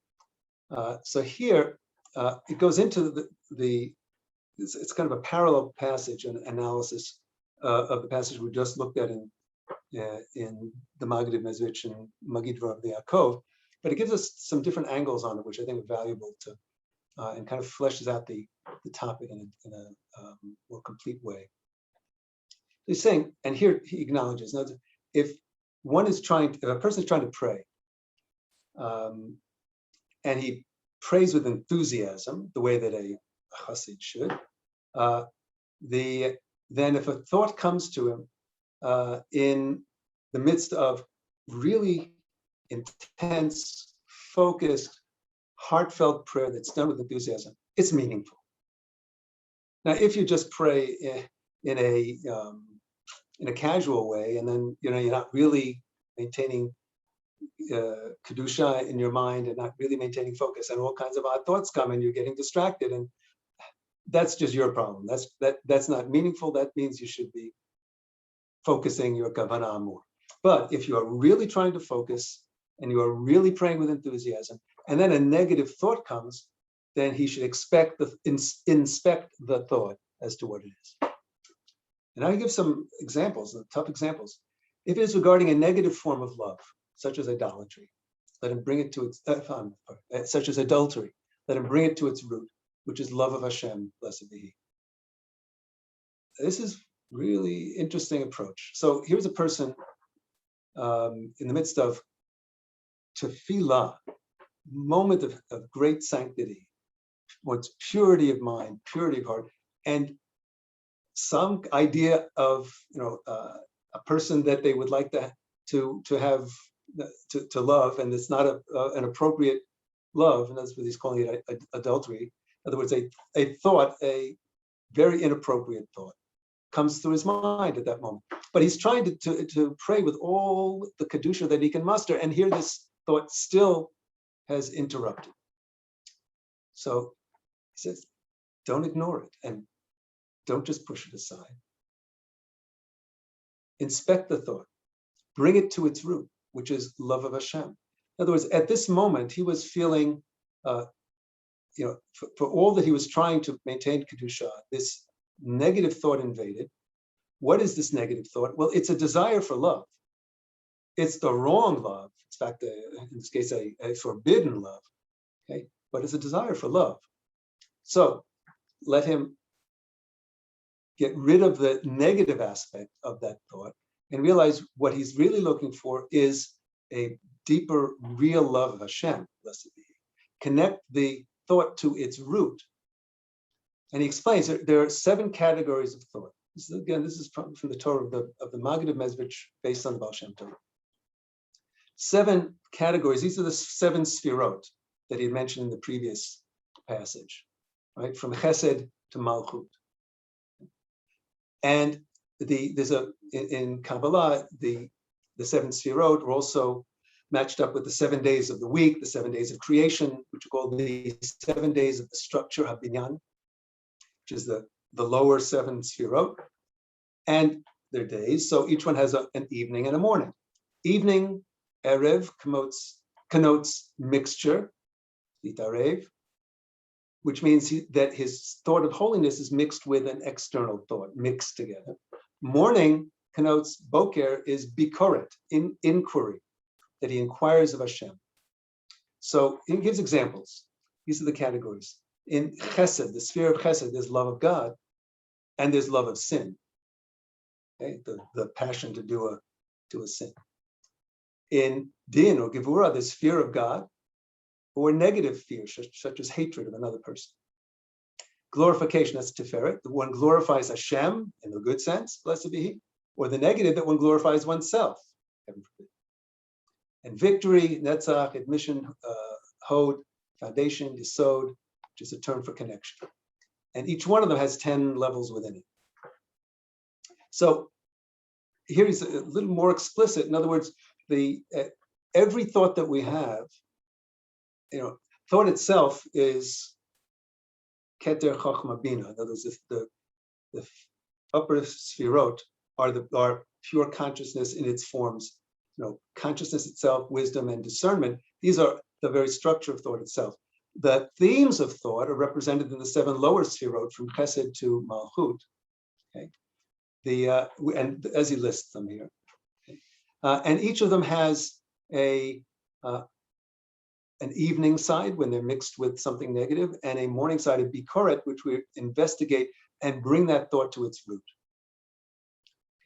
So here it goes into it's kind of a parallel passage and analysis of the passage we just looked at in the Maggid of Mezrich and Magid Rabbi Yaakov, but it gives us some different angles on it, which I think are valuable to, and kind of fleshes out the topic in a more complete way. He's saying, and here he acknowledges, if a person is trying to pray, and he prays with enthusiasm, the way that a chassid should, then if a thought comes to him in the midst of really intense, focused, heartfelt prayer that's done with enthusiasm, it's meaningful. Now, if you just pray in a casual way, and then you're not really maintaining kedusha in your mind and not really maintaining focus, and all kinds of odd thoughts come, and you're getting distracted, and that's just your problem. That's not meaningful. That means you should be focusing your kavanah more. But if you are really trying to focus and you are really praying with enthusiasm, and then a negative thought comes, then he should inspect the thought as to what it is. And I'll give some examples, tough examples. If it is regarding a negative form of love, such as idolatry, let him bring it to its, such as adultery, let him bring it to its root, which is love of Hashem, blessed be He. This is really interesting approach. So here's a person in the midst of tefillah, moment of great sanctity, wants purity of mind, purity of heart, and some idea of a person that they would like to have to love, and it's not an appropriate love, and that's what he's calling it, adultery. In other words, a thought, a very inappropriate thought, comes through his mind at that moment. But he's trying to pray with all the kedusha that he can muster, and here this thought still has interrupted. So he says, don't ignore it, and don't just push it aside. Inspect the thought, bring it to its root, which is love of Hashem. In other words, at this moment, he was feeling, for all that he was trying to maintain kedusha, this negative thought invaded. What is this negative thought? Well, it's a desire for love. It's the wrong love. In fact, in this case, a forbidden love. Okay, but it's a desire for love. So let him get rid of the negative aspect of that thought and realize what he's really looking for is a deeper, real love of Hashem, blessed be He. Connect the thought to its root. And he explains that there are 7 categories of thought. This is from the Torah of the Maggid of Mezrich, based on the Baal Shem Tov. 7 categories. These are the 7 sfirot that he mentioned in the previous passage, right? From Chesed to Malchut. And in Kabbalah, the 7 sfirot are also matched up with the 7 days of the week, the 7 days of creation, which are called the 7 days of the structure Habinyan, which is the lower 7 sfirot, and their days. So each one has an evening and a morning. Evening, Erev, connotes mixture, Itarev, which means that his thought of holiness is mixed with an external thought, mixed together. Morning connotes, Boker is bikoret, inquiry, that he inquires of Hashem. So he gives examples. These are the categories. In Chesed, the sphere of Chesed, there's love of God, and there's love of sin. Okay? The passion to do a sin. In Din or Gevurah, there's fear of God, or negative fear, such as hatred of another person. Glorification, that's Tiferet. The one glorifies Hashem in the good sense, blessed be He, or the negative, that one glorifies oneself, heaven forbid. And victory, Netzach, admission, Hod, foundation, Yesod, which is a term for connection. And each one of them has 10 levels within it. So here he's a little more explicit. In other words, every thought that we have, thought itself is Keter Chochma Bina. In other words, the upper sfirot are pure consciousness in its forms. Consciousness itself, wisdom, and discernment. These are the very structure of thought itself. The themes of thought are represented in the 7 lower sfirot, from Chesed to Malchut. Okay, and as he lists them here, okay? And each of them has an evening side when they're mixed with something negative, and a morning side of bikoret, which we investigate and bring that thought to its root.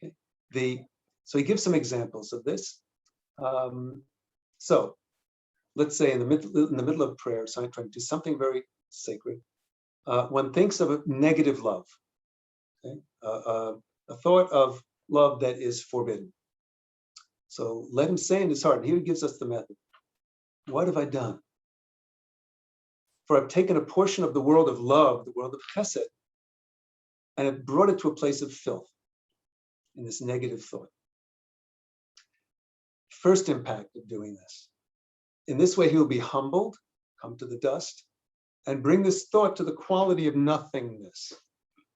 Okay. So he gives some examples of this. So let's say in the middle of prayer, so I'm trying to do something very sacred. One thinks of a negative love, okay? A thought of love that is forbidden. So let him say in his heart, and here he gives us the method. What have I done? For I've taken a portion of the world of love, the world of chesed, and have brought it to a place of filth in this negative thought. First impact of doing this. In this way, he will be humbled, come to the dust, and bring this thought to the quality of nothingness.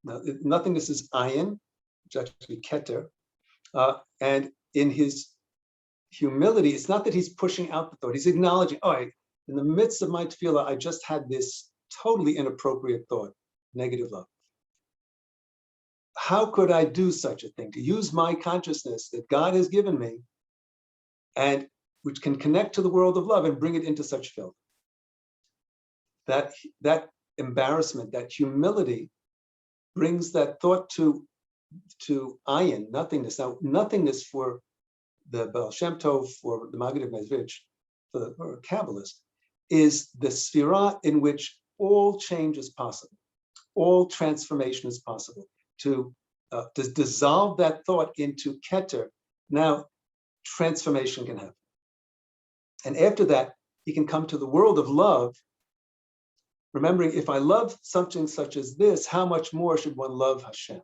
Now, nothingness is ayin, which is actually keter, And in his humility, it's not that he's pushing out the thought, he's acknowledging, in the midst of my tefillah, I just had this totally inappropriate thought, negative love. How could I do such a thing? To use my consciousness that God has given me, and which can connect to the world of love and bring it into such filth. That embarrassment, that humility brings that thought to ayin, nothingness. Now, nothingness for the Baal Shem Tov, for the Maggid of Mezrich, for a Kabbalist, is the sphera in which all change is possible, all transformation is possible. To dissolve that thought into Keter, now transformation can happen. And after that, he can come to the world of love, remembering, if I love something such as this, how much more should one love Hashem?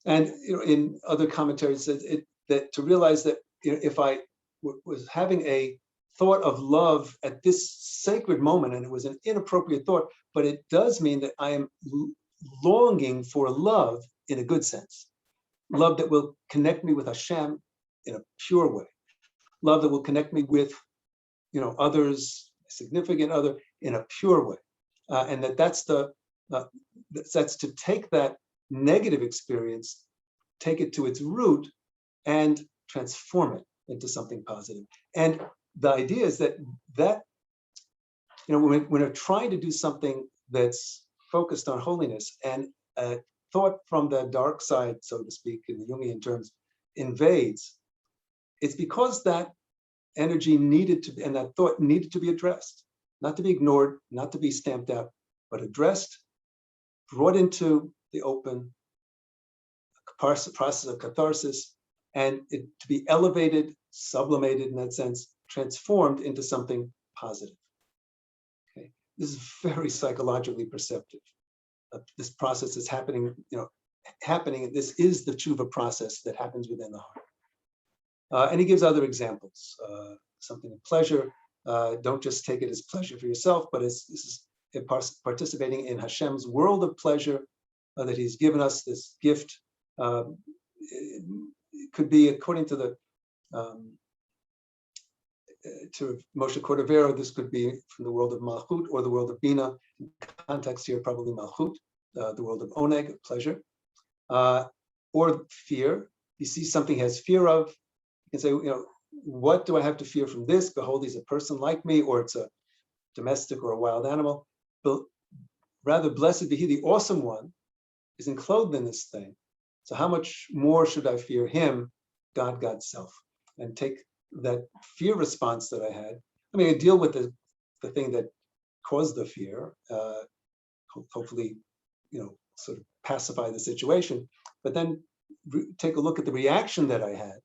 And in other commentaries, that to realize that if I was having a thought of love at this sacred moment, and it was an inappropriate thought, but it does mean that I am longing for love in a good sense, love that will connect me with Hashem in a pure way, love that will connect me with others, a significant other, in a pure way, and that's to take that negative experience, take it to its root, and transform it into something positive. And the idea is that when we're trying to do something that's focused on holiness, and a thought from the dark side, so to speak, in the Jungian terms, invades, it's because that energy needed to be, and that thought needed to be addressed, not to be ignored, not to be stamped out, but addressed, brought into the open, process of catharsis, and it to be elevated, sublimated in that sense, transformed into something positive. Okay, this is very psychologically perceptive. This process is happening, this is the tshuva process that happens within the heart. And he gives other examples, something of pleasure. Don't just take it as pleasure for yourself, but this is participating in Hashem's world of pleasure that he's given us, this gift. It could be, according to the to Moshe Cordovero, this could be from the world of Malchut or the world of Bina. In context here, probably Malchut, the world of Oneg, pleasure, or fear. You see something he has fear of, you can say, what do I have to fear from this? Behold, he's a person like me, or it's a domestic or a wild animal. But rather, blessed be he, the awesome one, is enclosed in this thing. So how much more should I fear him, God, God's self, and take that fear response that I had? I mean, I deal with the thing that caused the fear, hopefully, sort of pacify the situation, but then take a look at the reaction that I had,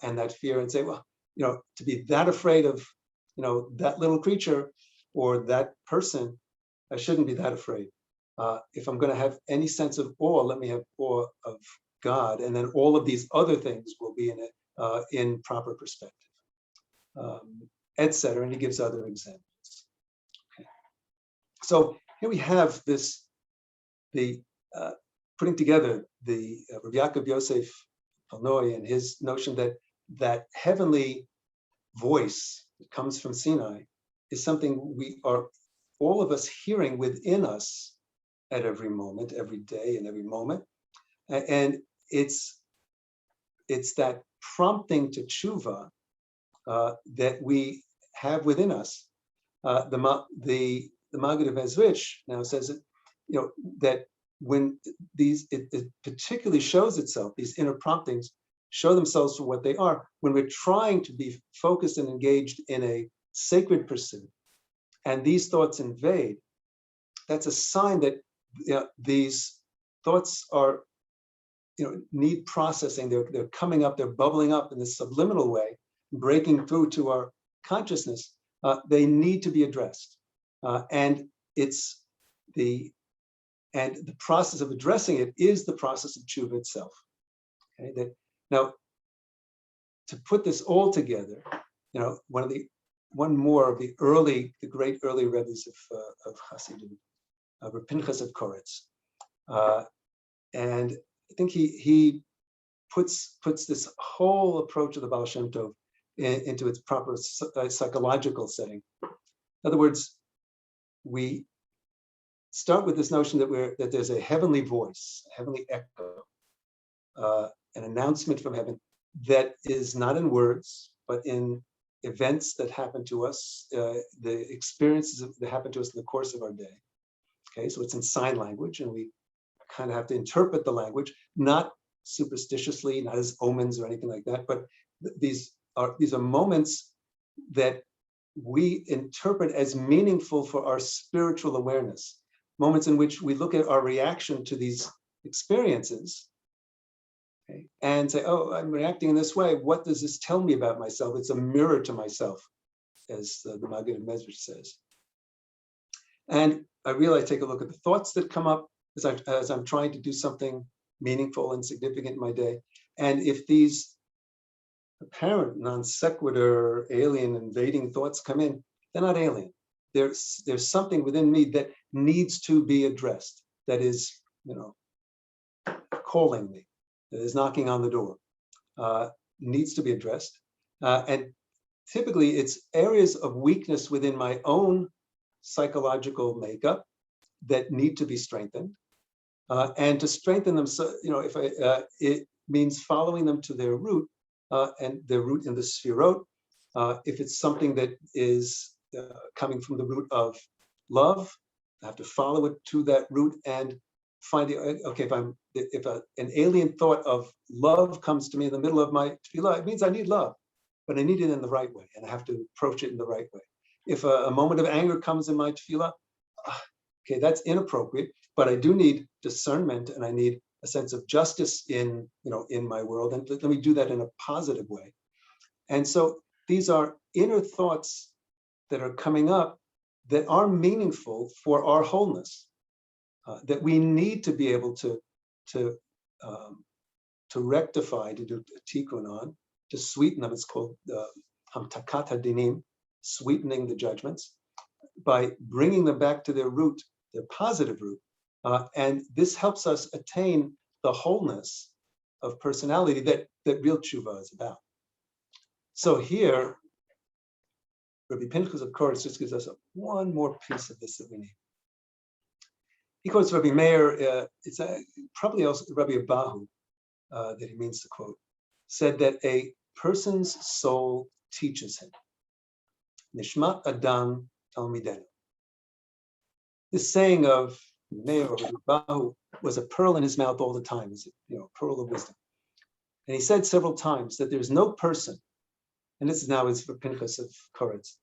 and that fear, and say, well, to be that afraid of, that little creature or that person, I shouldn't be that afraid. If I'm going to have any sense of awe, let me have awe of God, and then all of these other things will be in it, in proper perspective, etc. And he gives other examples. Okay. So here we have the putting together the Rabbi Yaakov Yosef Palnoi and his notion that heavenly voice that comes from Sinai is something we are, all of us, hearing within us at every moment, every day, and every moment. And it's that prompting to tshuva that we have within us. The Maggid of Mezrich now says that, that when it particularly shows itself, these inner promptings show themselves for what they are, when we're trying to be focused and engaged in a sacred pursuit, and these thoughts invade, that's a sign that these thoughts are, need processing. They're coming up, they're bubbling up in this subliminal way, breaking through to our consciousness. They need to be addressed, and the process of addressing it is the process of tshuva itself. Okay, now, to put this all together, one more of the great early Rebbes of Hasidut, Rabbi Pinchas of Koretz, and I think he puts this whole approach of the Baal Shem Tov into its proper psychological setting. In other words, we start with this notion that there's a heavenly voice, a heavenly echo, an announcement from heaven that is not in words, but in events that happen to us, the experiences that happen to us in the course of our day. Okay, so it's in sign language, and we kind of have to interpret the language, not superstitiously, not as omens or anything like that, but these are moments that we interpret as meaningful for our spiritual awareness, moments in which we look at our reaction to these experiences, okay, and say, oh, I'm reacting in this way. What does this tell me about myself? It's a mirror to myself, as the Maggid of Mezrich says. And I really take a look at the thoughts that come up as I'm trying to do something meaningful and significant in my day. And if these apparent non sequitur, alien, invading thoughts come in, they're not alien. There's something within me that needs to be addressed, that is, calling me, that is knocking on the door, needs to be addressed. And typically it's areas of weakness within my own psychological makeup that need to be strengthened. And to strengthen them, so it means following them to their root, and their root in the Sfirot. If it's something that is coming from the root of love, I have to follow it to that root and find okay, if an alien thought of love comes to me in the middle of my tefillah, it means I need love, but I need it in the right way, and I have to approach it in the right way. If a moment of anger comes in my tefillah, okay, that's inappropriate, but I do need discernment, and I need a sense of justice in my world, and let me do that in a positive way. And so these are inner thoughts that are coming up that are meaningful for our wholeness, that we need to be able to rectify, to do a tikkun on, to sweeten them. It's called hamtakat hadinim, sweetening the judgments, by bringing them back to their root, their positive root. And this helps us attain the wholeness of personality that real tshuva is about. So here, Rabbi Pinchas, of course, just gives us one more piece of this that we need. He quotes Rabbi Meir, it's probably also Rabbi Abahu that he means to quote, said that a person's soul teaches him. Nishmat Adam Talmidenu. This saying of Meir or Rabbi was a pearl in his mouth all the time, is a pearl of wisdom. And he said several times that there's no person, and this is now his Pinchas of Koretz,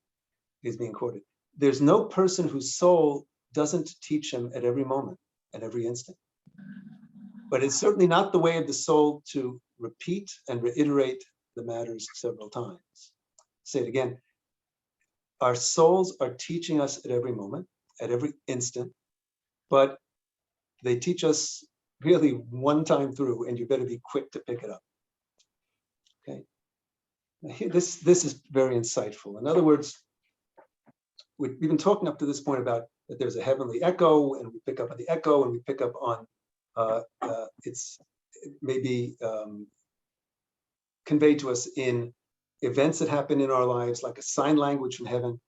he's being quoted. There's no person whose soul doesn't teach him at every moment, at every instant. But it's certainly not the way of the soul to repeat and reiterate the matters several times. Say it again. Our souls are teaching us at every moment, at every instant, but they teach us really one time through, and you better be quick to pick it up. Okay. Now here, this is very insightful. In other words, we've been talking up to this point about that there's a heavenly echo, and we pick up on the echo, and we pick up on it's maybe conveyed to us in events that happen in our lives, like a sign language from heaven.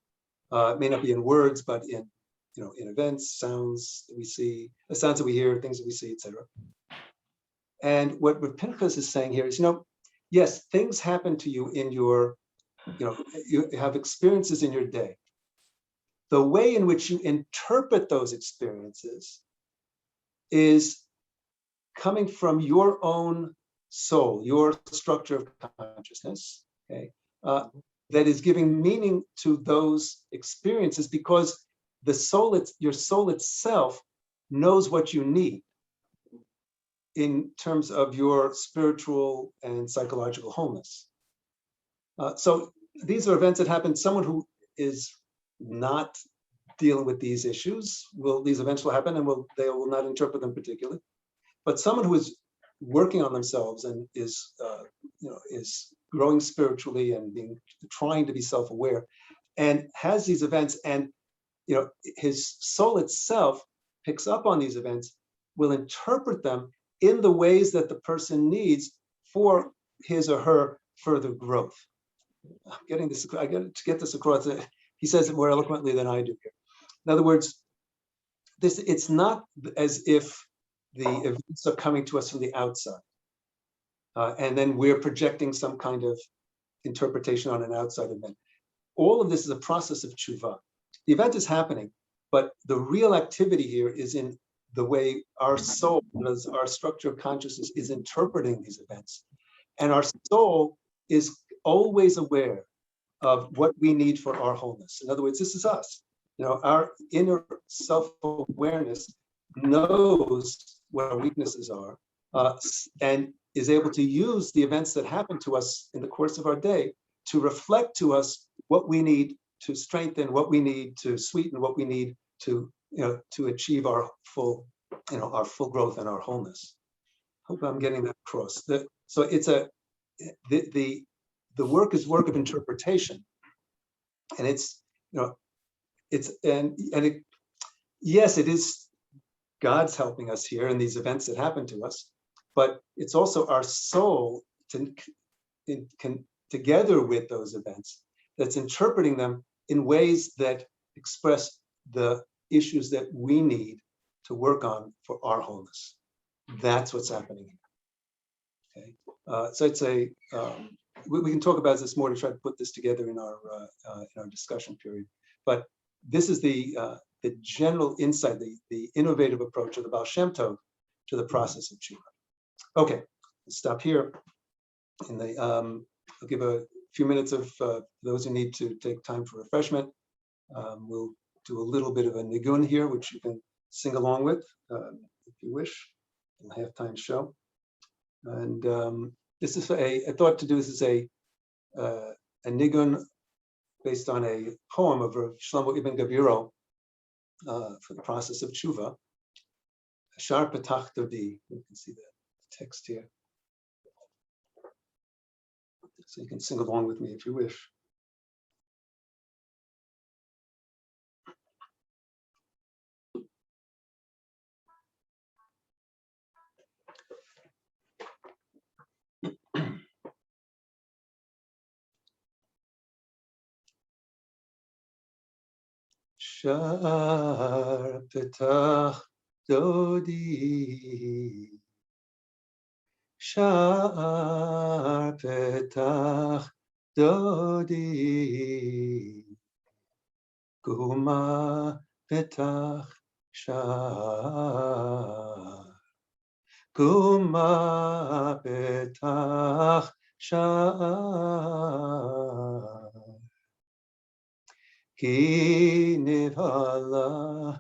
It may not be in words, but in events, sounds that we see, the sounds that we hear, things that we see, etc. And what Pinchas is saying here is, yes, things happen to you in your, you have experiences in your day. The way in which you interpret those experiences is coming from your own soul, your structure of consciousness, okay, that is giving meaning to those experiences, because the soul, your soul itself knows what you need in terms of your spiritual and psychological wholeness. So these are events that happen. Someone who is not dealing with these issues, these events will happen, and they will not interpret them particularly. But someone who is working on themselves and is growing spiritually and trying to be self-aware, and has these events, and his soul itself picks up on these events, will interpret them in the ways that the person needs for his or her further growth. I'm getting this, I got to get this across. He says it more eloquently than I do here. In other words, it's not as if the events are coming to us from the outside, and then we're projecting some kind of interpretation on an outside event. All of this is a process of tshuva. The event is happening, but the real activity here is in the way our soul, our structure of consciousness, is interpreting these events. And our soul is always aware of what we need for our wholeness. In other words, this is us. Our inner self-awareness knows what our weaknesses are, and is able to use the events that happen to us in the course of our day to reflect to us what we need to strengthen, what we need to sweeten, what we need to achieve our full growth and our wholeness. Hope I'm getting that across. So it's the work is work of interpretation, and yes, it is God's helping us here in these events that happen to us, but it's also our soul together with those events that's interpreting them in ways that express the issues that we need to work on for our wholeness. That's what's happening here. Okay, so it's we can talk about this more to try to put this together in our discussion period. But this is the general insight, the innovative approach of the Baal Shem Tov to the process of Teshuvah. Okay, let's stop here. I'll give a few minutes of those who need to take time for refreshment. We'll do a little bit of a nigun here, which you can sing along with if you wish. In the halftime show. And this is I thought to do this as a nigun based on a poem of Rav Shlomo Ibn Gabiro for the process of Teshuvah. Shar Petach Dodi. You can see the text here. So you can sing along with me if you wish. Shar Petach Dodi, Shar Petach Dodi, Guma Petach Shar, Guma Petach Shar. Ki nivala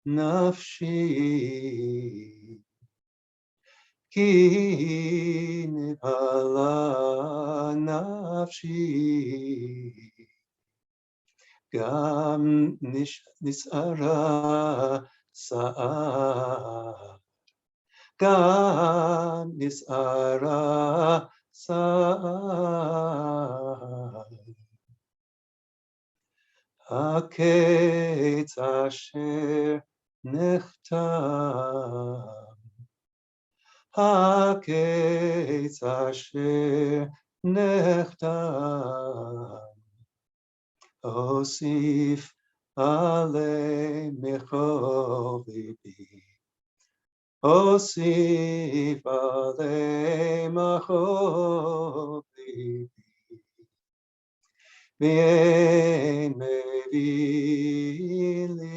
nafshi, ki nivala nafshi, gam nisara sa'ar, gam nisara sa'ar. Haketz asher nechtam, Haketz asher nechtam, Osif alei mechol libi, Osif alei mechol libi. V'yein mevin li,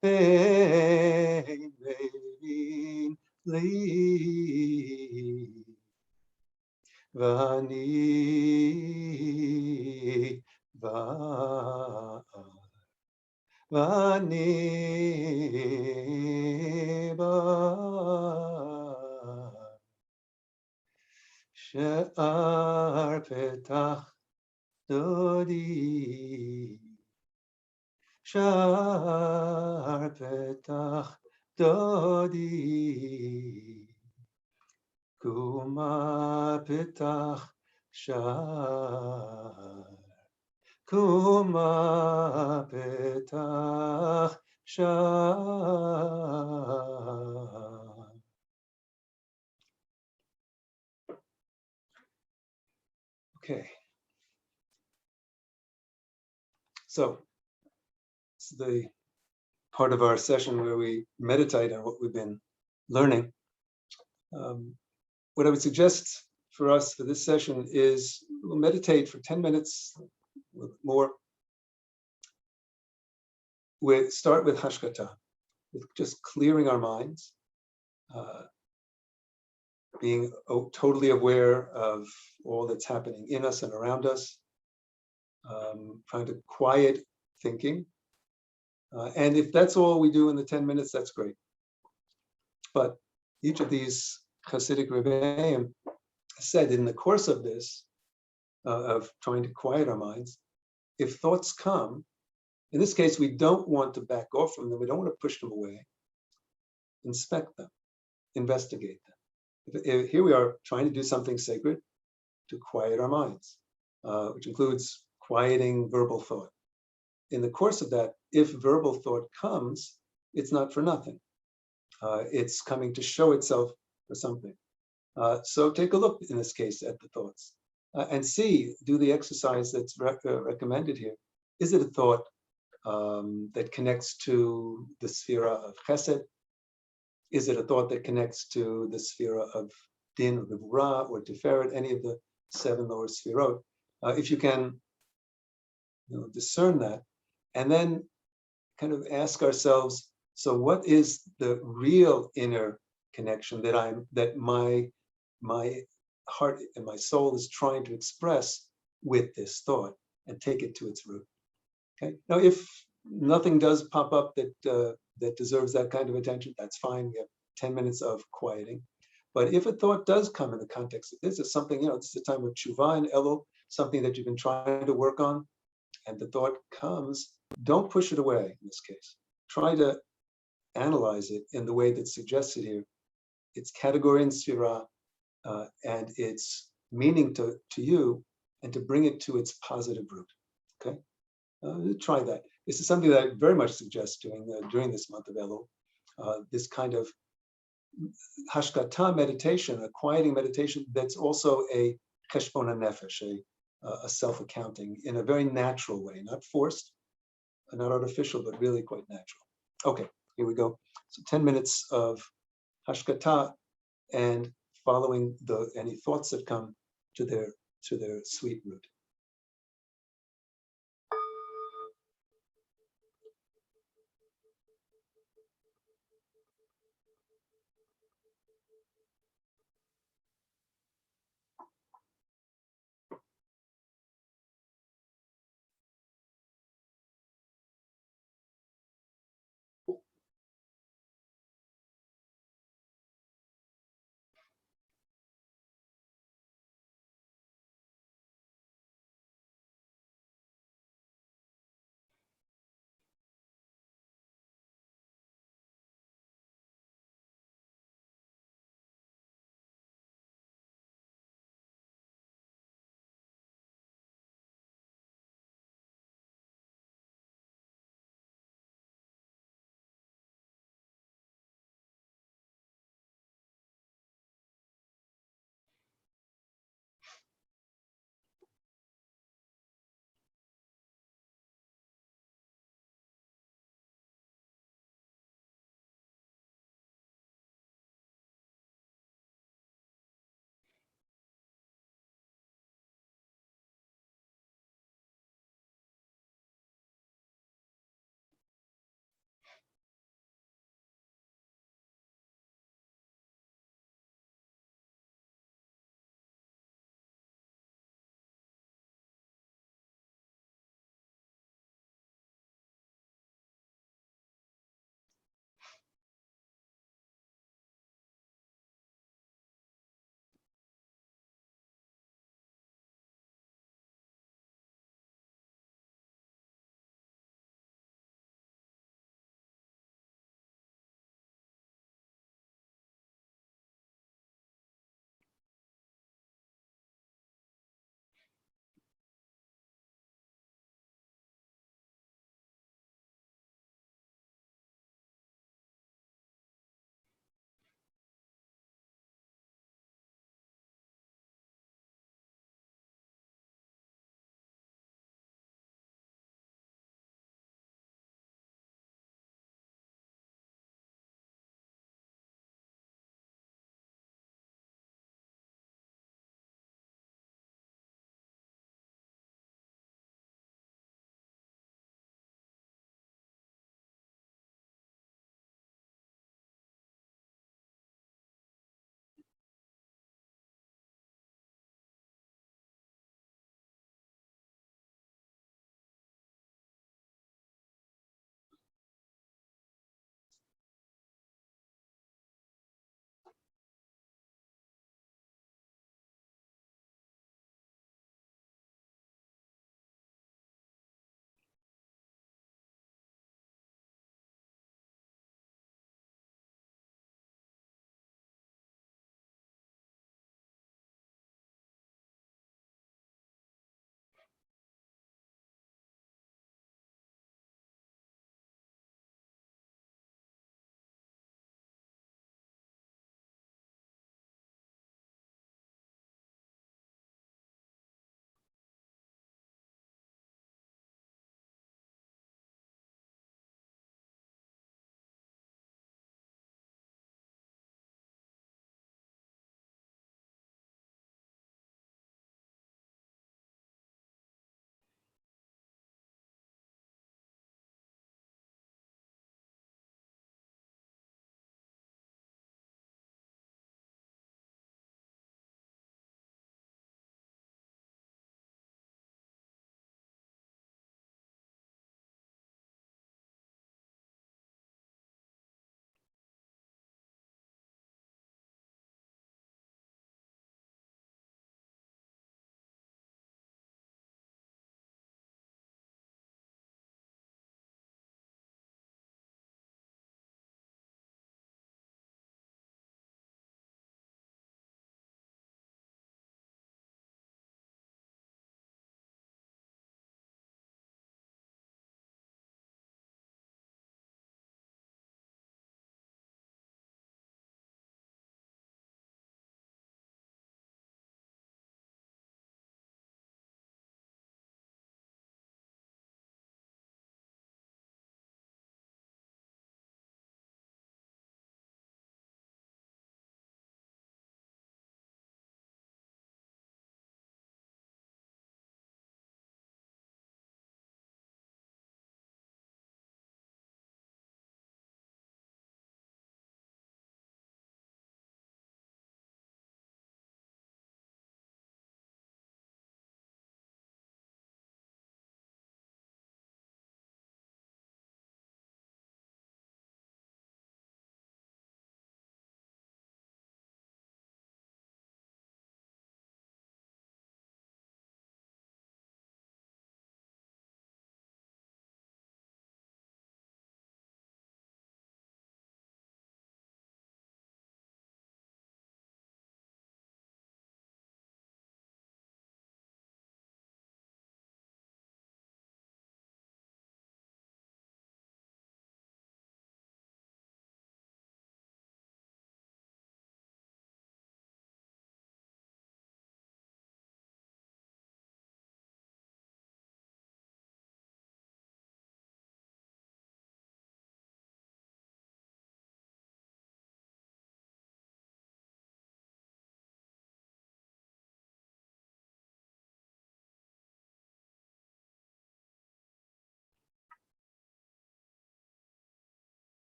v'yein mevin li, v'ani Shar Petach Dodi, Shar Petach Dodi, Kuma Petach Shar, Kuma Petach Shar. Okay. So it's the part of our session where we meditate on what we've been learning. What I would suggest for us for this session is we'll meditate for 10 minutes more. We start with hashkata, with just clearing our minds, being totally aware of all that's happening in us and around us, trying to quiet thinking. And if that's all we do in the 10 minutes, that's great. But each of these Hasidic Rebbeim said in the course of this, of trying to quiet our minds, if thoughts come, in this case, we don't want to back off from them. We don't want to push them away. Inspect them, investigate them. Here we are trying to do something sacred to quiet our minds, which includes quieting verbal thought. In the course of that, if verbal thought comes, it's not for nothing. It's coming to show itself for something. So take a look, in this case, at the thoughts and see, do the exercise that's recommended here. Is it a thought that connects to the sphere of chesed? Is it a thought that connects to the sphere of din, or gevurah, or tiferet, any of the 7 lower sphirot? If you can discern that, and then kind of ask ourselves, so what is the real inner connection that my heart and my soul is trying to express with this thought, and take it to its root? Okay. Now, if nothing does pop up that deserves that kind of attention, that's fine. We have 10 minutes of quieting. But if a thought does come in the context of this, is something, this is a time of Teshuvah and Elul, something that you've been trying to work on, and the thought comes, don't push it away in this case. Try to analyze it in the way that's suggested here. Its category in Sphira, and its meaning to you, and to bring it to its positive root. Okay? Try that. This is something that I very much suggest doing during this month of Elul. This kind of hashkata meditation, a quieting meditation that's also a cheshbon nefesh, a self-accounting in a very natural way, not forced, not artificial, but really quite natural. Okay, here we go. So 10 minutes of hashkata and following any thoughts that come to their sweet root.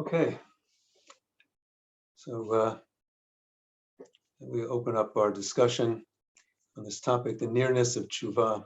Okay, so we open up our discussion on this topic, the nearness of Teshuvah.